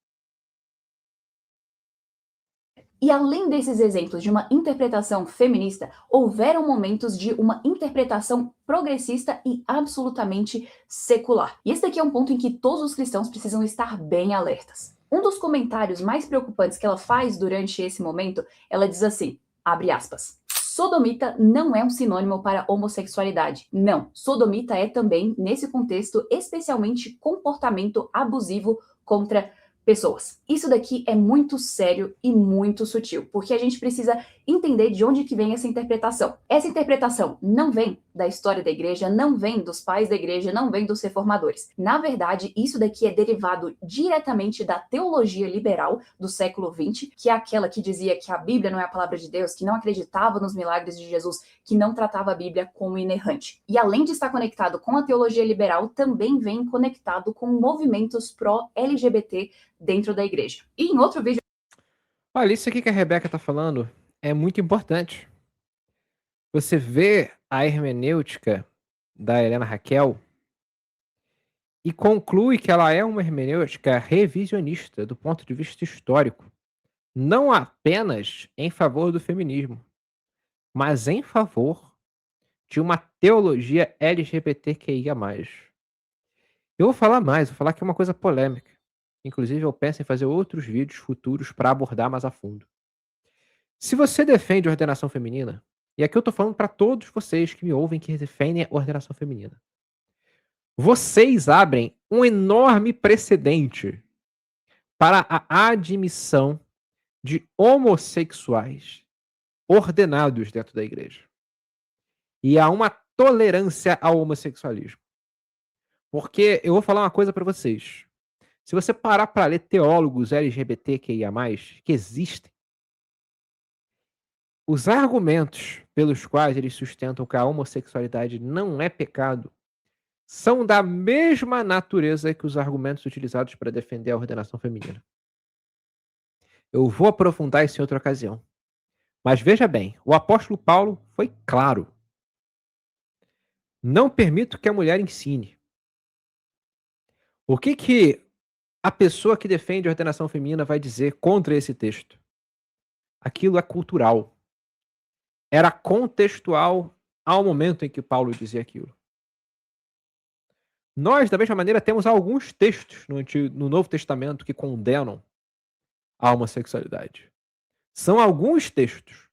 Speaker 2: E além desses exemplos de uma interpretação feminista, houveram momentos de uma interpretação progressista e absolutamente secular. E esse daqui é um ponto em que todos os cristãos precisam estar bem alertas. Um dos comentários mais preocupantes que ela faz durante esse momento, ela diz assim, abre aspas, sodomita não é um sinônimo para homossexualidade. Não, sodomita é também, nesse contexto, especialmente comportamento abusivo contra pessoas. Isso daqui é muito sério e muito sutil, porque a gente precisa entender de onde que vem essa interpretação. Essa interpretação não vem da história da igreja, não vem dos pais da igreja, não vem dos reformadores. Na verdade, isso daqui é derivado diretamente da teologia liberal do século XX, que é aquela que dizia que a Bíblia não é a palavra de Deus, que não acreditava nos milagres de Jesus, que não tratava a Bíblia como inerrante. E além de estar conectado com a teologia liberal, também vem conectado com movimentos pró-LGBT dentro da igreja. E em outro vídeo...
Speaker 1: Olha, isso aqui que a Rebeca está falando é muito importante. Você vê a hermenêutica da Helena Raquel e conclui que ela é uma hermenêutica revisionista do ponto de vista histórico, não apenas em favor do feminismo, mas em favor de uma teologia LGBTQIA+. Eu vou falar mais, vou falar que é uma coisa polêmica. Inclusive, eu penso em fazer outros vídeos futuros para abordar mais a fundo. Se você defende a ordenação feminina, e aqui eu estou falando para todos vocês que me ouvem que defendem a ordenação feminina, vocês abrem um enorme precedente para a admissão de homossexuais ordenados dentro da igreja. E há uma tolerância ao homossexualismo. Porque eu vou falar uma coisa para vocês. Se você parar para ler teólogos LGBTQIA+, que existem, os argumentos pelos quais eles sustentam que a homossexualidade não é pecado são da mesma natureza que os argumentos utilizados para defender a ordenação feminina. Eu vou aprofundar isso em outra ocasião. Mas veja bem, o apóstolo Paulo foi claro. Não permito que a mulher ensine. O que a pessoa que defende a ordenação feminina vai dizer contra esse texto? Aquilo é cultural. Era contextual ao momento em que Paulo dizia aquilo. Nós, da mesma maneira, temos alguns textos no Novo Testamento que condenam a homossexualidade. São alguns textos.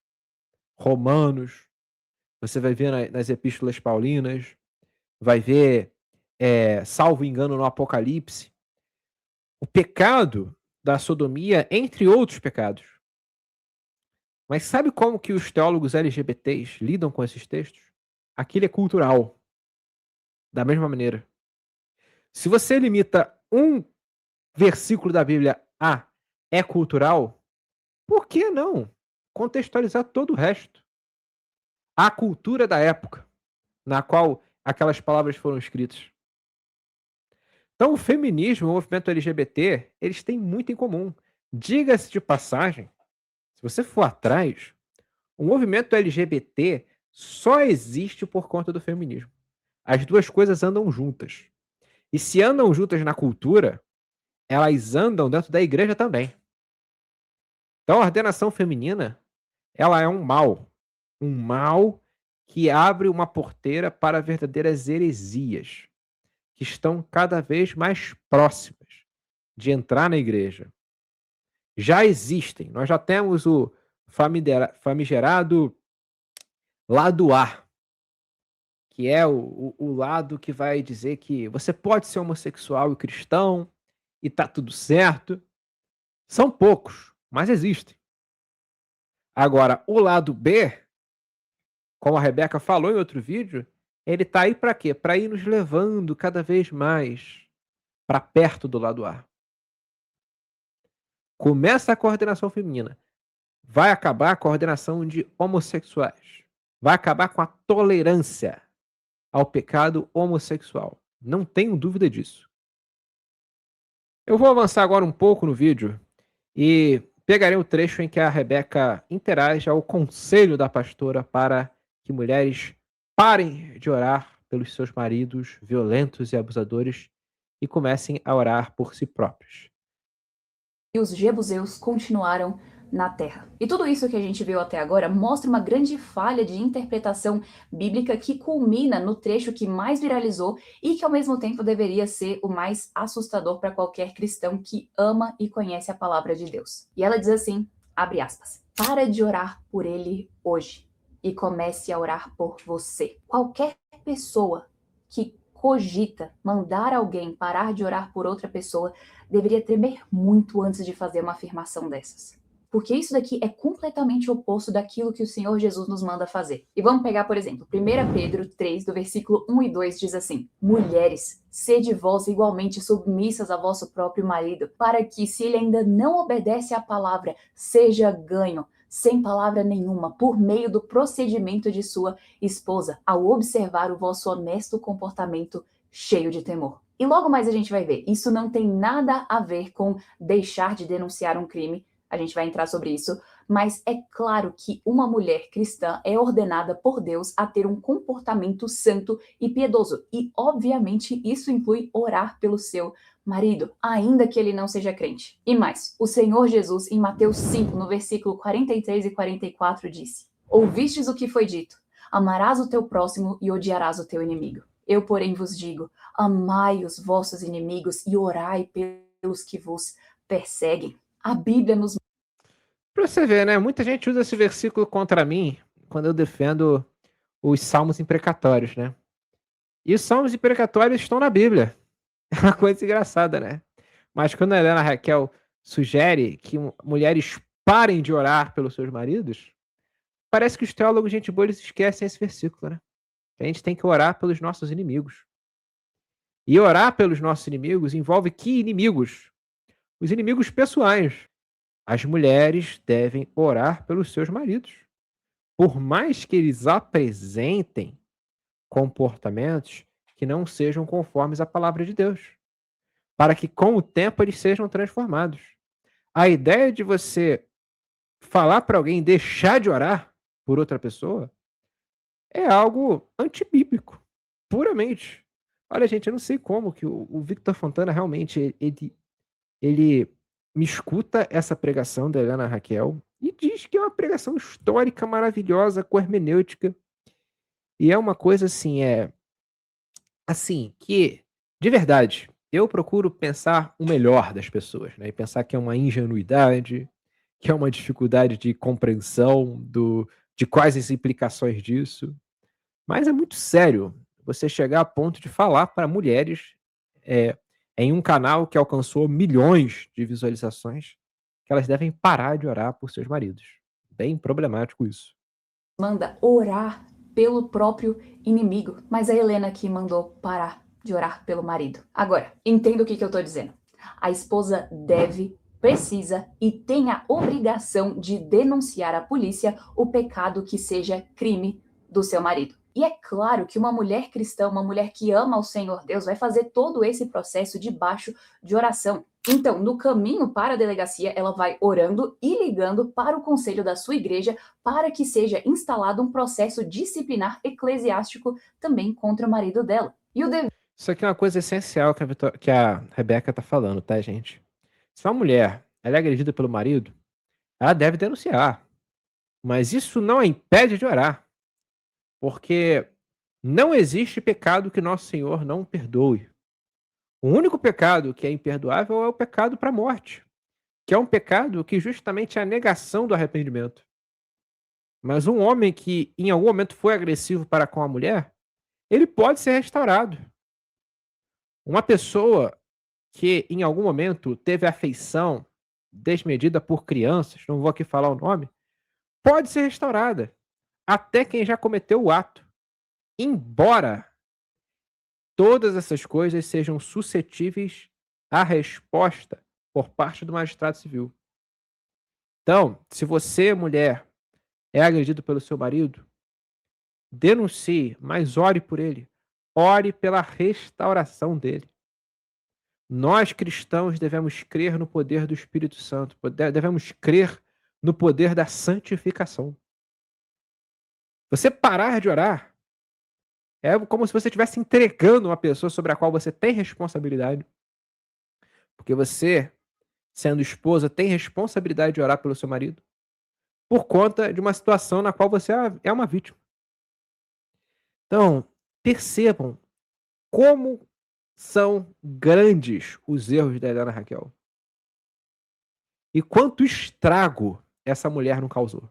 Speaker 1: Romanos, você vai ver nas epístolas paulinas, vai ver, salvo engano, no Apocalipse, o pecado da sodomia, entre outros pecados. Mas sabe como que os teólogos LGBTs lidam com esses textos? Aquilo é cultural. Da mesma maneira. Se você limita um versículo da Bíblia a é cultural, por que não contextualizar todo o resto? A cultura da época na qual aquelas palavras foram escritas. Então, o feminismo e o movimento LGBT, eles têm muito em comum. Diga-se de passagem, se você for atrás, o movimento LGBT só existe por conta do feminismo. As duas coisas andam juntas. E se andam juntas na cultura, elas andam dentro da igreja também. Então, a ordenação feminina, ela é um mal que abre uma porteira para verdadeiras heresias. que estão cada vez mais próximas de entrar na igreja. Já existem, nós já temos o famigerado lado A, que é o lado que vai dizer que você pode ser homossexual e cristão e tá tudo certo. São poucos, mas existem. Agora, o lado B, como a Rebeca falou em outro vídeo, ele tá aí para quê? Para ir nos levando cada vez mais para perto do lado A. Começa a coordenação feminina. Vai acabar a coordenação de homossexuais. Vai acabar com a tolerância ao pecado homossexual. Não tenho dúvida disso. Eu vou avançar agora um pouco no vídeo e pegarei o trecho em que a Rebeca interage ao conselho da pastora para que mulheres parem de orar pelos seus maridos violentos e abusadores e comecem a orar por si próprios.
Speaker 2: E os jebuseus continuaram na terra. E tudo isso que a gente viu até agora mostra uma grande falha de interpretação bíblica que culmina no trecho que mais viralizou e que ao mesmo tempo deveria ser o mais assustador para qualquer cristão que ama e conhece a palavra de Deus. E ela diz assim, abre aspas, para de orar por ele hoje e comece a orar por você. Qualquer pessoa que cogita mandar alguém parar de orar por outra pessoa deveria tremer muito antes de fazer uma afirmação dessas. Porque isso daqui é completamente oposto daquilo que o Senhor Jesus nos manda fazer. E vamos pegar, por exemplo, 1 Pedro 3, do versículo 1 e 2, diz assim, mulheres, sede vós igualmente submissas a vosso próprio marido, para que, se ele ainda não obedece à palavra, seja ganho, sem palavra nenhuma, por meio do procedimento de sua esposa, ao observar o vosso honesto comportamento cheio de temor. E logo mais a gente vai ver, isso não tem nada a ver com deixar de denunciar um crime, a gente vai entrar sobre isso, mas é claro que uma mulher cristã é ordenada por Deus a ter um comportamento santo e piedoso, e obviamente isso inclui orar pelo seu marido, ainda que ele não seja crente. E mais, o Senhor Jesus, em Mateus 5, no versículo 43 e 44, disse, ouvistes o que foi dito, amarás o teu próximo e odiarás o teu inimigo. Eu, porém, vos digo, amai os vossos inimigos e orai pelos que vos perseguem. A Bíblia nos...
Speaker 1: Para você ver, né? Muita gente usa esse versículo contra mim quando eu defendo os salmos imprecatórios, né? E os salmos imprecatórios estão na Bíblia. É uma coisa engraçada, né? Mas quando a Helena Raquel sugere que mulheres parem de orar pelos seus maridos, parece que os teólogos, gente boa, eles esquecem esse versículo, né? A gente tem que orar pelos nossos inimigos. E orar pelos nossos inimigos envolve que inimigos? Os inimigos pessoais. As mulheres devem orar pelos seus maridos. Por mais que eles apresentem comportamentos que não sejam conformes à palavra de Deus, para que com o tempo eles sejam transformados. A ideia de você falar para alguém deixar de orar por outra pessoa é algo antibíblico, puramente. Olha, gente, eu não sei como que o Victor Fontana realmente ele me escuta essa pregação da Helena Raquel e diz que é uma pregação histórica, maravilhosa, com hermenêutica. E é uma coisa assim, que, de verdade, eu procuro pensar o melhor das pessoas, né? E pensar que é uma ingenuidade, que é uma dificuldade de compreensão de quais as implicações disso. Mas é muito sério você chegar a ponto de falar para mulheres em um canal que alcançou milhões de visualizações que elas devem parar de orar por seus maridos. Bem problemático isso.
Speaker 2: manda orar pelo próprio inimigo, mas a Helena aqui mandou parar de orar pelo marido. Agora, entenda o que eu tô dizendo. A esposa deve, precisa e tem a obrigação de denunciar à polícia o pecado que seja crime do seu marido. E é claro que uma mulher cristã, uma mulher que ama o Senhor Deus, vai fazer todo esse processo debaixo de oração. Então, no caminho para a delegacia, ela vai orando e ligando para o conselho da sua igreja para que seja instalado um processo disciplinar eclesiástico também contra o marido dela. E o dever...
Speaker 1: Isso aqui é uma coisa essencial que a Rebeca tá falando, tá, gente? Se uma mulher ela é agredida pelo marido, ela deve denunciar. Mas isso não a impede de orar. Porque não existe pecado que nosso Senhor não perdoe. O único pecado que é imperdoável é o pecado para a morte, que é um pecado que justamente é a negação do arrependimento. Mas um homem que em algum momento foi agressivo para com a mulher, ele pode ser restaurado. Uma pessoa que em algum momento teve afeição desmedida por crianças, não vou aqui falar o nome, pode ser restaurada. Até quem já cometeu o ato. Embora todas essas coisas sejam suscetíveis à resposta por parte do magistrado civil. Então, se você, mulher, é agredido pelo seu marido, denuncie, mas ore por ele. Ore pela restauração dele. Nós cristãos devemos crer no poder do Espírito Santo, devemos crer no poder da santificação. Você parar de orar é como se você estivesse entregando uma pessoa sobre a qual você tem responsabilidade. Porque você, sendo esposa, tem responsabilidade de orar pelo seu marido por conta de uma situação na qual você é uma vítima. Então, percebam como são grandes os erros da Helena Raquel. E quanto estrago essa mulher não causou.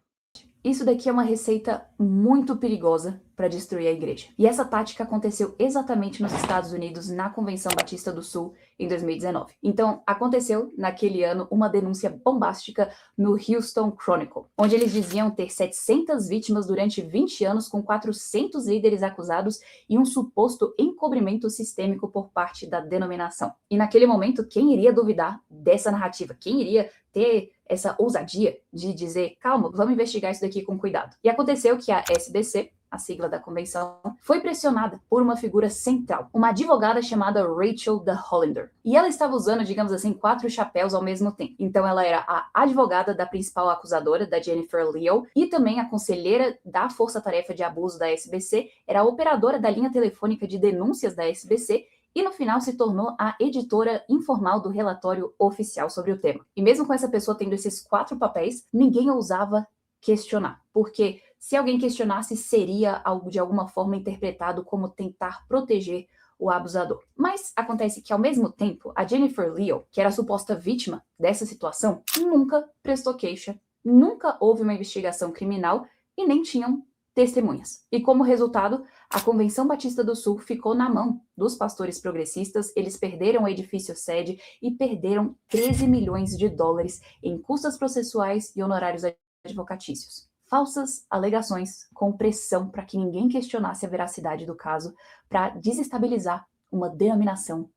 Speaker 2: Isso daqui é uma receita muito perigosa para destruir a igreja. E essa tática aconteceu exatamente nos Estados Unidos, na Convenção Batista do Sul, em 2019. Então, aconteceu naquele ano uma denúncia bombástica no Houston Chronicle, onde eles diziam ter 700 vítimas durante 20 anos, com 400 líderes acusados e um suposto encobrimento sistêmico por parte da denominação. E naquele momento, quem iria duvidar dessa narrativa? Quem iria ter essa ousadia de dizer, calma, vamos investigar isso daqui com cuidado? E aconteceu que a SBC, a sigla da convenção, foi pressionada por uma figura central, uma advogada chamada Rachel de Hollander. E ela estava usando, digamos assim, 4 chapéus ao mesmo tempo. Então ela era a advogada da principal acusadora, da Jennifer Leo, e também a conselheira da Força-Tarefa de Abuso da SBC, era a operadora da linha telefônica de denúncias da SBC, e no final se tornou a editora informal do relatório oficial sobre o tema. E mesmo com essa pessoa tendo esses 4 papéis, ninguém ousava questionar, porque se alguém questionasse, seria algo de alguma forma interpretado como tentar proteger o abusador. Mas acontece que, ao mesmo tempo, a Jennifer Leo, que era a suposta vítima dessa situação, nunca prestou queixa, nunca houve uma investigação criminal e nem tinham testemunhas. E como resultado, a Convenção Batista do Sul ficou na mão dos pastores progressistas, eles perderam o edifício sede e perderam 13 milhões de dólares em custas processuais e honorários advocatícios. Falsas alegações com pressão para que ninguém questionasse a veracidade do caso, para desestabilizar uma denominação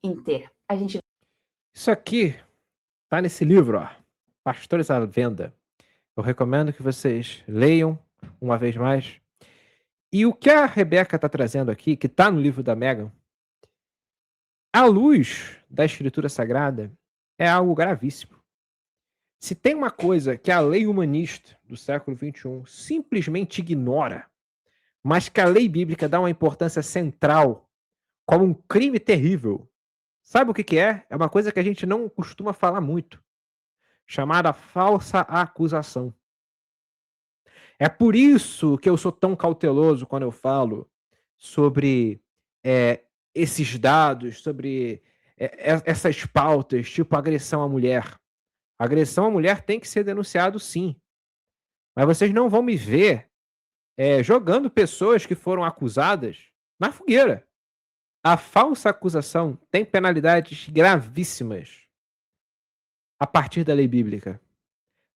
Speaker 2: inteira.
Speaker 1: Isso aqui tá nesse livro, ó, Pastores à Venda. Eu recomendo que vocês leiam uma vez mais. E o que a Rebeca está trazendo aqui, que está no livro da Megan, à luz da Escritura Sagrada, é algo gravíssimo. Se tem uma coisa que a lei humanista do século XXI simplesmente ignora, mas que a lei bíblica dá uma importância central como um crime terrível, sabe o que é? É uma coisa que a gente não costuma falar muito, chamada falsa acusação. É por isso que eu sou tão cauteloso quando eu falo sobre esses dados, sobre essas pautas, tipo agressão à mulher. Agressão à mulher tem que ser denunciado, sim. Mas vocês não vão me ver jogando pessoas que foram acusadas na fogueira. A falsa acusação tem penalidades gravíssimas a partir da lei bíblica.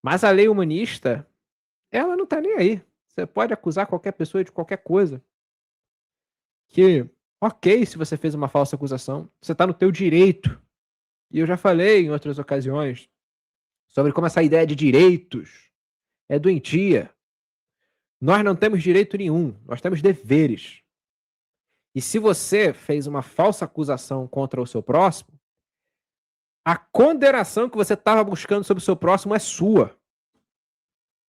Speaker 1: Mas a lei humanista, ela não está nem aí. Você pode acusar qualquer pessoa de qualquer coisa. Que, ok, se você fez uma falsa acusação, você está no teu direito. E eu já falei em outras ocasiões sobre como essa ideia de direitos é doentia. Nós não temos direito nenhum, nós temos deveres. E se você fez uma falsa acusação contra o seu próximo, a condenação que você estava buscando sobre o seu próximo é sua.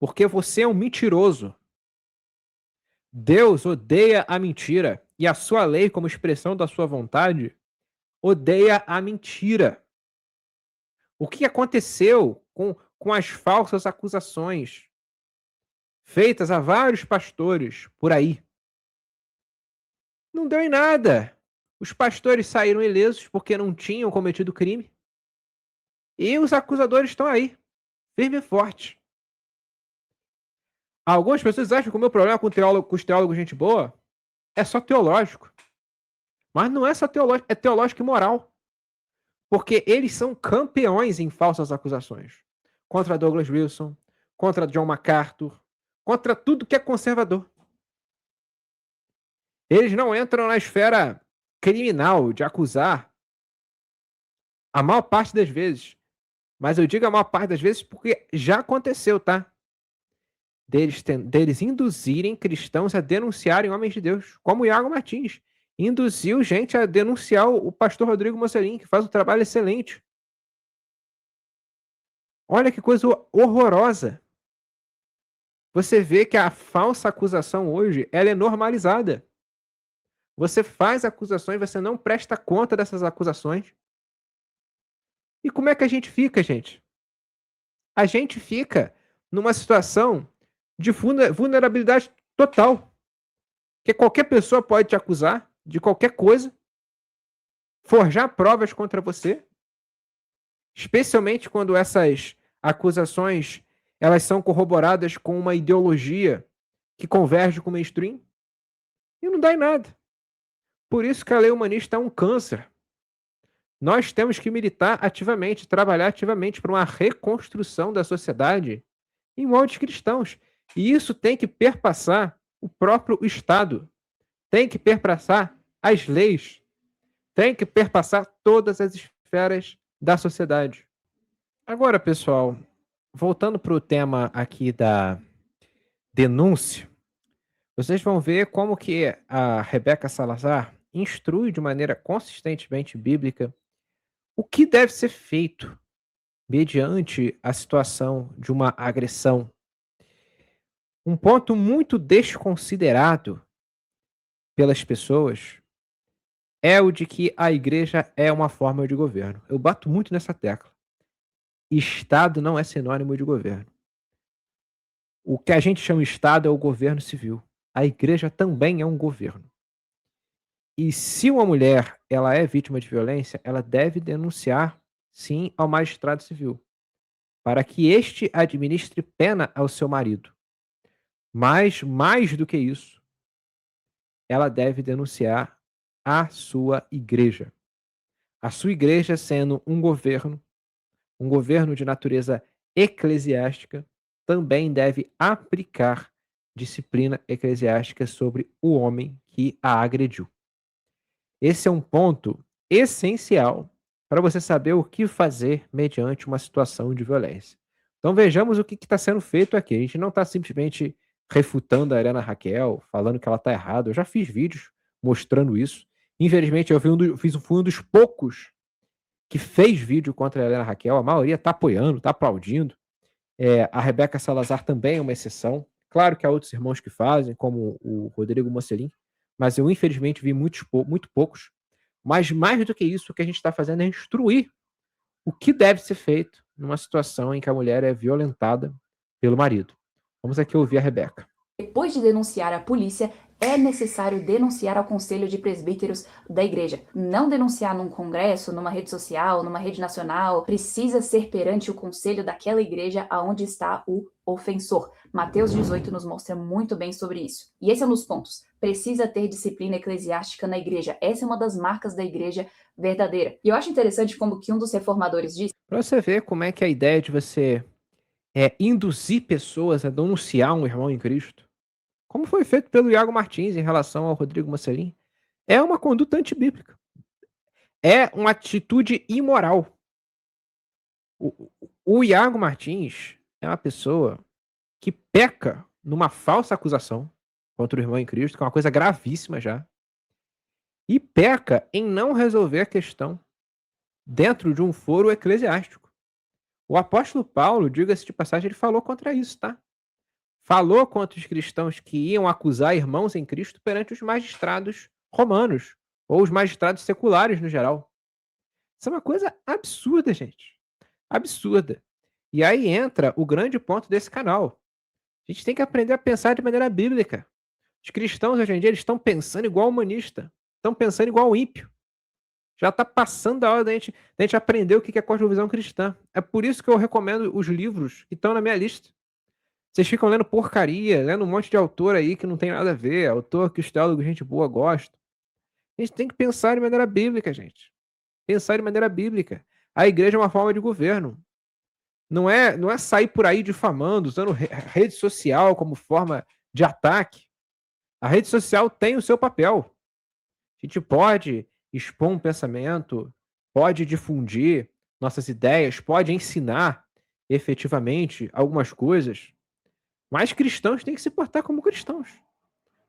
Speaker 1: Porque você é um mentiroso. Deus odeia a mentira. E a sua lei, como expressão da sua vontade, odeia a mentira. O que aconteceu com as falsas acusações feitas a vários pastores por aí? Não deu em nada. Os pastores saíram ilesos porque não tinham cometido crime. E os acusadores estão aí, firme e forte. Algumas pessoas acham que o meu problema com os teólogos gente boa é só teológico. Mas não é só teológico, é teológico e moral. Porque eles são campeões em falsas acusações. Contra Douglas Wilson, contra John MacArthur, contra tudo que é conservador. Eles não entram na esfera criminal de acusar a maior parte das vezes. Mas eu digo a maior parte das vezes porque já aconteceu, tá? Deles induzirem cristãos a denunciarem homens de Deus, como o Iago Martins. Induziu gente a denunciar o pastor Rodrigo Mocelin, que faz um trabalho excelente. Olha que coisa horrorosa. Você vê que a falsa acusação hoje, ela é normalizada. Você faz acusações, você não presta conta dessas acusações. E como é que a gente fica, gente? A gente fica numa situação de vulnerabilidade total. Que qualquer pessoa pode te acusar de qualquer coisa, forjar provas contra você, especialmente quando essas acusações elas são corroboradas com uma ideologia que converge com o mainstream, e não dá em nada. Por isso que a lei humanista é um câncer. Nós temos que militar ativamente, trabalhar ativamente para uma reconstrução da sociedade em moldes cristãos. E isso tem que perpassar o próprio Estado, tem que perpassar as leis, tem que perpassar todas as esferas da sociedade. Agora, pessoal, voltando para o tema aqui da denúncia, vocês vão ver como que a Rebeca Salazar instrui de maneira consistentemente bíblica o que deve ser feito mediante a situação de uma agressão. Um ponto muito desconsiderado pelas pessoas é o de que a igreja é uma forma de governo. Eu bato muito nessa tecla. Estado não é sinônimo de governo. O que a gente chama de Estado é o governo civil. A igreja também é um governo. E se uma mulher ela é vítima de violência, ela deve denunciar, sim, ao magistrado civil, para que este administre pena ao seu marido. Mas, mais do que isso, ela deve denunciar a sua igreja. A sua igreja sendo um governo de natureza eclesiástica, também deve aplicar disciplina eclesiástica sobre o homem que a agrediu. Esse é um ponto essencial para você saber o que fazer mediante uma situação de violência. Então vejamos o que está sendo feito aqui. A gente não está simplesmente refutando a Helena Raquel, falando que ela está errada. Eu já fiz vídeos mostrando isso. Infelizmente, eu fui um dos poucos que fez vídeo contra a Helena Raquel. A maioria está apoiando, está aplaudindo. A Rebeca Salazar também é uma exceção. Claro que há outros irmãos que fazem, como o Rodrigo Mocelin, mas eu infelizmente vi muito poucos. Mas mais do que isso, o que a gente está fazendo é instruir o que deve ser feito numa situação em que a mulher é violentada pelo marido. Vamos aqui ouvir a Rebeca.
Speaker 2: Depois de denunciar à polícia, é necessário denunciar ao Conselho de Presbíteros da Igreja. Não denunciar num congresso, numa rede social, numa rede nacional. Precisa ser perante o conselho daquela igreja aonde está o ofensor. Mateus 18 nos mostra muito bem sobre isso. E esse é um dos pontos. Precisa ter disciplina eclesiástica na igreja. Essa é uma das marcas da igreja verdadeira. E eu acho interessante como que um dos reformadores disse...
Speaker 1: Para você ver como é que a ideia de você induzir pessoas a denunciar um irmão em Cristo, como foi feito pelo Iago Martins em relação ao Rodrigo Mocelin, é uma conduta antibíblica. É uma atitude imoral. O Iago Martins é uma pessoa que peca numa falsa acusação contra o irmão em Cristo, que é uma coisa gravíssima já, e peca em não resolver a questão dentro de um foro eclesiástico. O apóstolo Paulo, diga-se de passagem, ele falou contra isso, tá? Falou contra os cristãos que iam acusar irmãos em Cristo perante os magistrados romanos, ou os magistrados seculares no geral. Isso é uma coisa absurda, gente. Absurda. E aí entra o grande ponto desse canal. A gente tem que aprender a pensar de maneira bíblica. Os cristãos hoje em dia eles estão pensando igual humanista. estão pensando igual o ímpio. Já está passando a hora da gente aprender o que é cosmovisão cristã. É por isso que eu recomendo os livros que estão na minha lista. Vocês ficam lendo porcaria, lendo um monte de autor aí que não tem nada a ver, autor que os teólogos, gente boa, gostam. A gente tem que pensar de maneira bíblica, gente. Pensar de maneira bíblica. A igreja é uma forma de governo. Não é sair por aí difamando, usando rede social como forma de ataque. A rede social tem o seu papel. A gente pode expor um pensamento, pode difundir nossas ideias, pode ensinar efetivamente algumas coisas, mas cristãos têm que se portar como cristãos.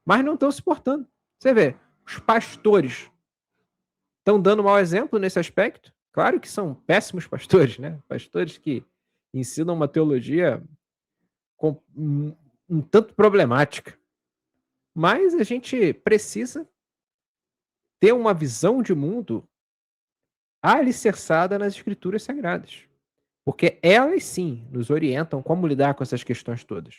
Speaker 1: Mas não estão se portando. Você vê, os pastores estão dando mau exemplo nesse aspecto. Claro que são péssimos pastores, né? Pastores que ensinam uma teologia um tanto problemática. Mas a gente precisa ter uma visão de mundo alicerçada nas escrituras sagradas. Porque elas sim nos orientam como lidar com essas questões todas.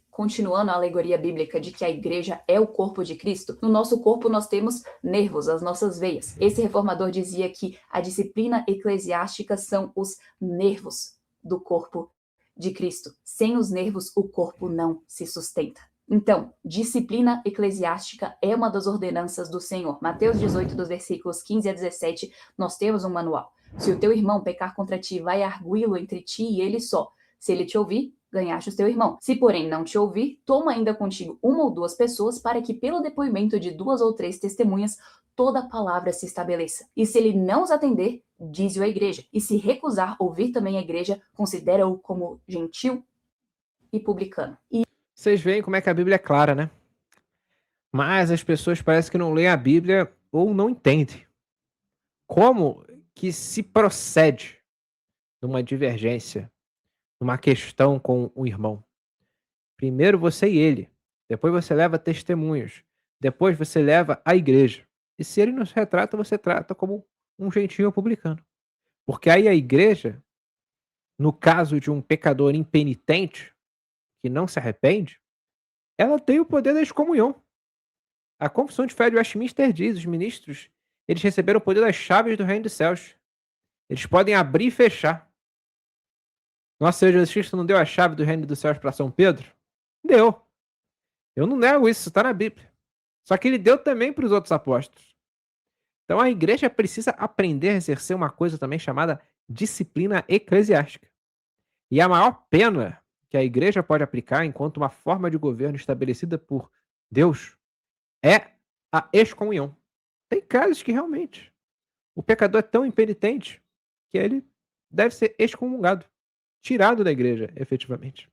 Speaker 2: Continuando a alegoria bíblica de que a igreja é o corpo de Cristo, no nosso corpo nós temos nervos, as nossas veias. Esse reformador dizia que a disciplina eclesiástica são os nervos do corpo de Cristo. Sem os nervos, o corpo não se sustenta. Então, disciplina eclesiástica é uma das ordenanças do Senhor. Mateus 18, dos versículos 15 a 17, nós temos um manual. Se o teu irmão pecar contra ti, vai arguí-lo entre ti e ele só. Se ele te ouvir, ganhaste o teu irmão. Se, porém, não te ouvir, toma ainda contigo uma ou duas pessoas, para que, pelo depoimento de 2 ou 3 testemunhas, toda a palavra se estabeleça. E se ele não os atender, dize-o à igreja. E se recusar ouvir também a igreja, considera-o como gentil e publicano.
Speaker 1: Vocês veem como é que a Bíblia é clara, né? Mas as pessoas parecem que não leem a Bíblia ou não entendem. Como que se procede numa divergência, numa questão com o irmão? Primeiro você e ele. Depois você leva testemunhos. Depois você leva a igreja. E se ele não se retrata, você trata como um gentil publicano. Porque aí a igreja, no caso de um pecador impenitente, que não se arrepende, ela tem o poder da excomunhão. A Confissão de Fé de Westminster diz, os ministros, eles receberam o poder das chaves do reino dos céus. Eles podem abrir e fechar. Nosso Senhor Jesus Cristo não deu a chave do reino dos céus para São Pedro? Deu. Eu não nego isso está na Bíblia. Só que ele deu também para os outros apóstolos. Então a igreja precisa aprender a exercer uma coisa também chamada disciplina eclesiástica. E a maior pena que a igreja pode aplicar enquanto uma forma de governo estabelecida por Deus é a excomunhão. Tem casos que realmente o pecador é tão impenitente que ele deve ser excomungado, tirado da igreja, efetivamente.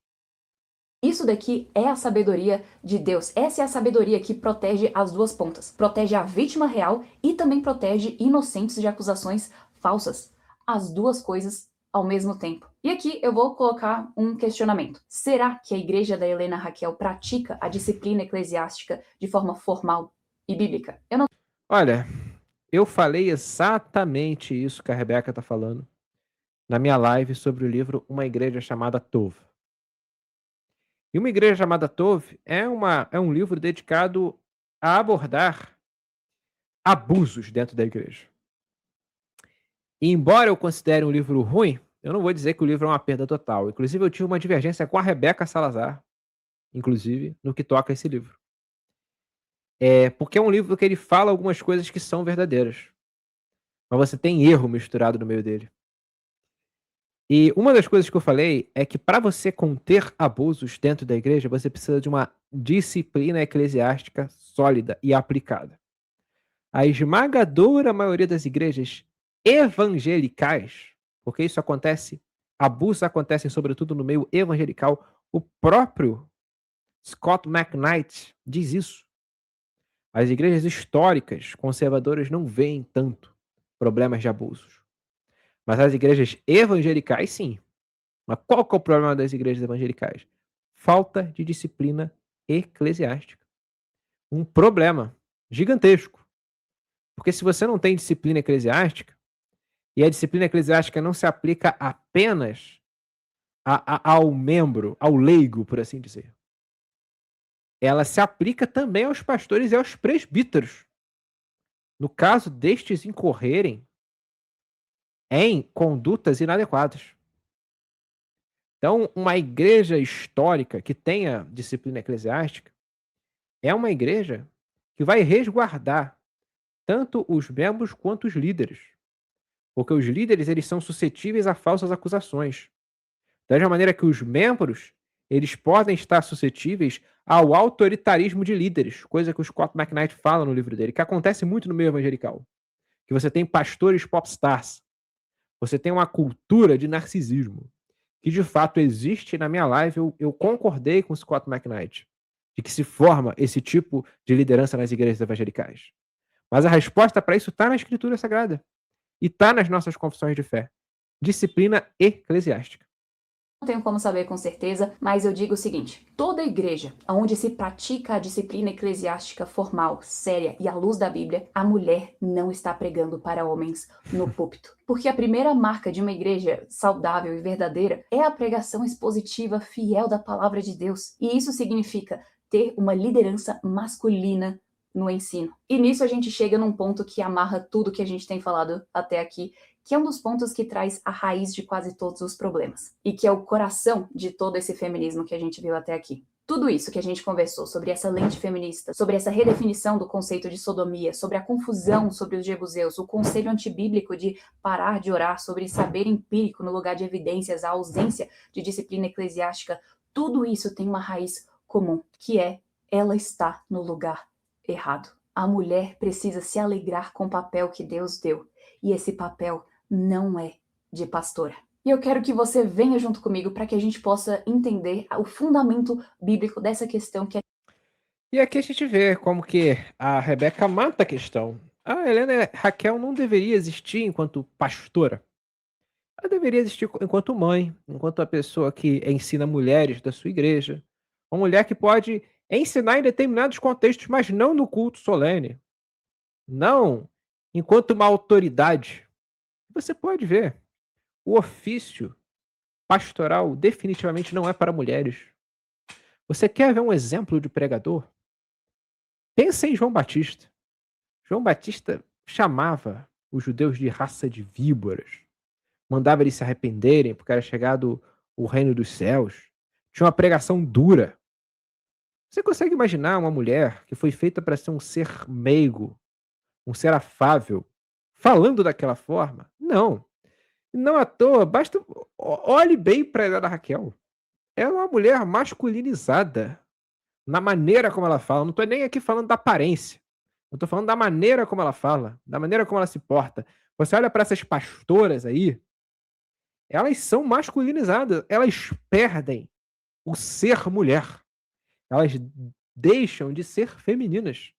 Speaker 2: Isso daqui é a sabedoria de Deus. Essa é a sabedoria que protege as duas pontas. Protege a vítima real e também protege inocentes de acusações falsas. As duas coisas ao mesmo tempo. E aqui eu vou colocar um questionamento. Será que a igreja da Helena Raquel pratica a disciplina eclesiástica de forma formal e bíblica? Eu não...
Speaker 1: Olha, eu falei exatamente isso que a Rebeca está falando na minha live sobre o livro Uma Igreja Chamada Tov. E Uma Igreja Chamada Tov é um livro dedicado a abordar abusos dentro da igreja. E embora eu considere um livro ruim, eu não vou dizer que o livro é uma perda total. Inclusive, eu tive uma divergência com a Rebeca Salazar, inclusive, no que toca a esse livro. Porque é um livro que ele fala algumas coisas que são verdadeiras. Mas você tem erro misturado no meio dele. E uma das coisas que eu falei é que para você conter abusos dentro da igreja, você precisa de uma disciplina eclesiástica sólida e aplicada. A esmagadora maioria das igrejas evangelicais, porque isso acontece, abusos acontecem sobretudo no meio evangelical, o próprio Scott McKnight diz isso. As igrejas históricas, conservadoras, não veem tanto problemas de abusos. Mas as igrejas evangelicais, sim. Mas qual que é o problema das igrejas evangelicais? Falta de disciplina eclesiástica. Um problema gigantesco. Porque se você não tem disciplina eclesiástica, e a disciplina eclesiástica não se aplica apenas ao membro, ao leigo, por assim dizer. Ela se aplica também aos pastores e aos presbíteros. no caso destes incorrerem em condutas inadequadas. Então, uma igreja histórica que tenha disciplina eclesiástica é uma igreja que vai resguardar tanto os membros quanto os líderes, porque os líderes eles são suscetíveis a falsas acusações. Da mesma maneira que os membros, eles podem estar suscetíveis ao autoritarismo de líderes, coisa que o Scott McKnight fala no livro dele, que acontece muito no meio evangelical. Que você tem pastores popstars, você tem uma cultura de narcisismo, que de fato existe na minha live, eu concordei com o Scott McKnight, de que se forma esse tipo de liderança nas igrejas evangelicais. Mas a resposta para isso está na Escritura Sagrada e está nas nossas confissões de fé. Disciplina eclesiástica.
Speaker 2: Não tenho como saber com certeza, mas eu digo o seguinte: toda igreja onde se pratica a disciplina eclesiástica formal, séria e à luz da Bíblia, a mulher não está pregando para homens no púlpito. Porque a primeira marca de uma igreja saudável e verdadeira é a pregação expositiva fiel da palavra de Deus. E isso significa ter uma liderança masculina no ensino. E nisso a gente chega num ponto que amarra tudo que a gente tem falado até aqui, que é um dos pontos que traz a raiz de quase todos os problemas, e que é o coração de todo esse feminismo que a gente viu até aqui. Tudo isso que a gente conversou sobre essa lente feminista, sobre essa redefinição do conceito de sodomia, sobre a confusão sobre os jebuseus, o conselho antibíblico de parar de orar, sobre saber empírico no lugar de evidências, a ausência de disciplina eclesiástica, tudo isso tem uma raiz comum, que é ela está no lugar errado. A mulher precisa se alegrar com o papel que Deus deu, e esse papel não é de pastora. E eu quero que você venha junto comigo para que a gente possa entender o fundamento bíblico dessa questão que é.
Speaker 1: E aqui a gente vê como que a Rebeca mata a questão. A Helena Raquel não deveria existir enquanto pastora. Ela deveria existir enquanto mãe, enquanto a pessoa que ensina mulheres da sua igreja. Uma mulher que pode ensinar em determinados contextos, mas não no culto solene. Não enquanto uma autoridade. Você pode ver, o ofício pastoral definitivamente não é para mulheres. Você quer ver um exemplo de pregador? Pensa em João Batista. João Batista chamava os judeus de raça de víboras, mandava eles se arrependerem porque era chegado o reino dos céus. Tinha uma pregação dura. Você consegue imaginar uma mulher que foi feita para ser um ser meigo, um ser afável, falando daquela forma? Não. Não à toa, basta olhe bem para a Helena Raquel. Ela é uma mulher masculinizada na maneira como ela fala. Não estou nem aqui falando da aparência. Eu estou falando da maneira como ela fala, da maneira como ela se porta. Você olha para essas pastoras aí, elas são masculinizadas. Elas perdem o ser mulher. Elas deixam de ser femininas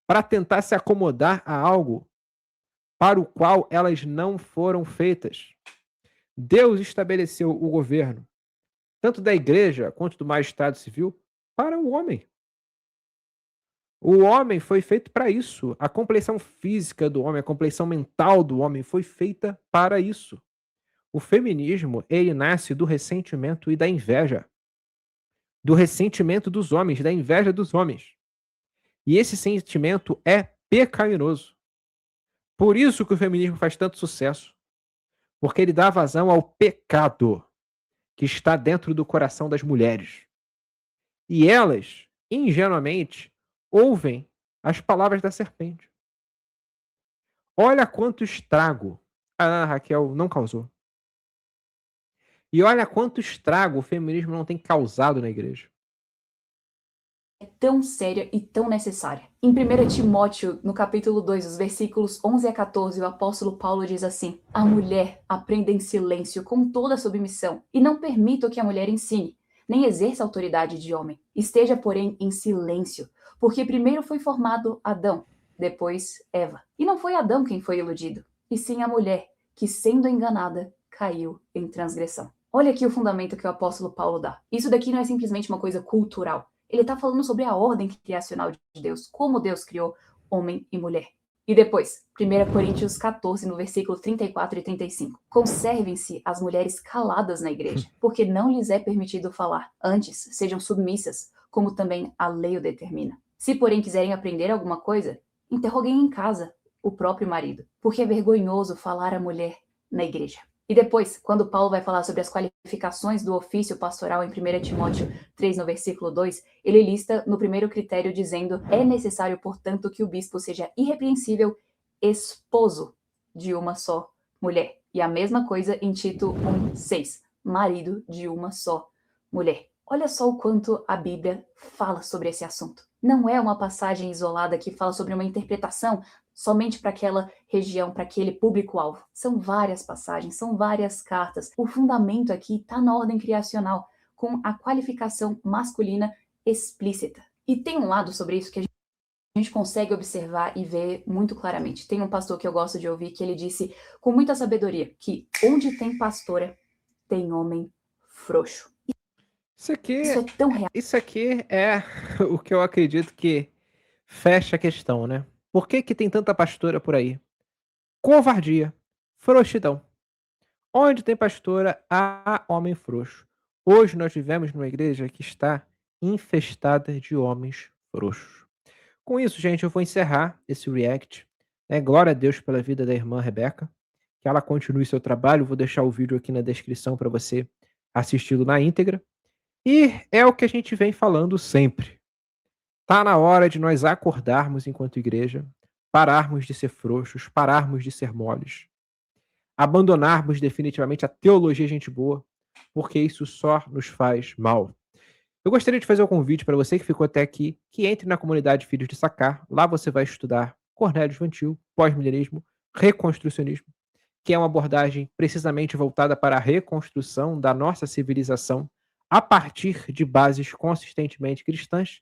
Speaker 1: para tentar se acomodar a algo para o qual elas não foram feitas. Deus estabeleceu o governo, tanto da igreja quanto do magistrado civil, para o homem. O homem foi feito para isso. A compleição física do homem, a compleição mental do homem foi feita para isso. O feminismo, ele nasce do ressentimento e da inveja. Do ressentimento dos homens, da inveja dos homens. E esse sentimento é pecaminoso. Por isso que o feminismo faz tanto sucesso. Porque ele dá vazão ao pecado que está dentro do coração das mulheres. E elas, ingenuamente, ouvem as palavras da serpente. Olha quanto estrago a Ana Raquel não causou. E olha quanto estrago o feminismo não tem causado na igreja.
Speaker 2: É tão séria e tão necessária. Em 1 Timóteo, no capítulo 2, os versículos 11 a 14, o apóstolo Paulo diz assim: a mulher aprenda em silêncio com toda submissão, e não permita que a mulher ensine, nem exerça autoridade de homem. Esteja, porém, em silêncio, porque primeiro foi formado Adão, depois Eva. E não foi Adão quem foi iludido, e sim a mulher, que sendo enganada, caiu em transgressão. Olha aqui o fundamento que o apóstolo Paulo dá. Isso daqui não é simplesmente uma coisa cultural. Ele está falando sobre a ordem criacional de Deus, como Deus criou homem e mulher. E depois, 1 Coríntios 14, no versículo 34 e 35. Conservem-se as mulheres caladas na igreja, porque não lhes é permitido falar. Antes, sejam submissas, como também a lei o determina. Se, porém, quiserem aprender alguma coisa, interroguem em casa, o próprio marido, porque é vergonhoso falar a mulher na igreja. E depois, quando Paulo vai falar sobre as qualificações do ofício pastoral em 1 Timóteo 3, no versículo 2, ele lista no primeiro critério dizendo: é necessário, portanto, que o bispo seja irrepreensível, esposo de uma só mulher. E a mesma coisa em Tito 1:6, marido de uma só mulher. Olha só o quanto a Bíblia fala sobre esse assunto. Não é uma passagem isolada que fala sobre uma interpretação somente para aquela região, para aquele público-alvo. São várias passagens, são várias cartas. O fundamento aqui está na ordem criacional, com a qualificação masculina explícita. E tem um lado sobre isso que a gente consegue observar e ver muito claramente. Tem um pastor que eu gosto de ouvir que ele disse com muita sabedoria que onde tem pastora, tem homem frouxo.
Speaker 1: Isso aqui,
Speaker 2: Isso é tão real.
Speaker 1: isso aqui é o que eu acredito que fecha a questão, né? Por que que tem tanta pastora por aí? Covardia, frouxidão. Onde tem pastora, há homem frouxo. Hoje nós vivemos numa igreja que está infestada de homens frouxos. Com isso, gente, eu vou encerrar esse react. Glória a Deus pela vida da irmã Rebeca. Que ela continue seu trabalho. Vou deixar o vídeo aqui na descrição para você assisti-lo na íntegra. E é o que a gente vem falando sempre. Tá na hora de nós acordarmos enquanto igreja, pararmos de ser frouxos, pararmos de ser moles, abandonarmos definitivamente a teologia gente boa, porque isso só nos faz mal. Eu gostaria de fazer um convite para você que ficou até aqui, que entre na comunidade Filhos de Sacar. Lá você vai estudar Cornélio Vantil, pós-milenismo, reconstrucionismo, que é uma abordagem precisamente voltada para a reconstrução da nossa civilização a partir de bases consistentemente cristãs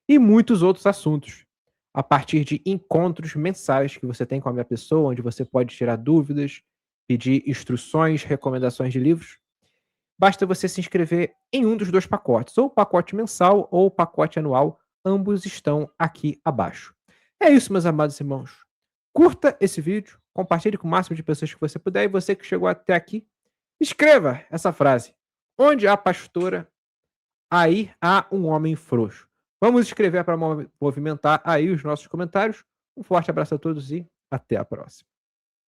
Speaker 1: e muitos outros assuntos, a partir de encontros mensais que você tem com a minha pessoa, onde você pode tirar dúvidas, pedir instruções, recomendações de livros. Basta você se inscrever em um dos dois pacotes, ou o pacote mensal ou o pacote anual, ambos estão aqui abaixo. É isso, meus amados irmãos. Curta esse vídeo, compartilhe com o máximo de pessoas que você puder, e você que chegou até aqui, escreva essa frase: onde há pastora, aí há um homem frouxo. Vamos escrever para movimentar aí os nossos comentários. Um forte abraço a todos e até a próxima.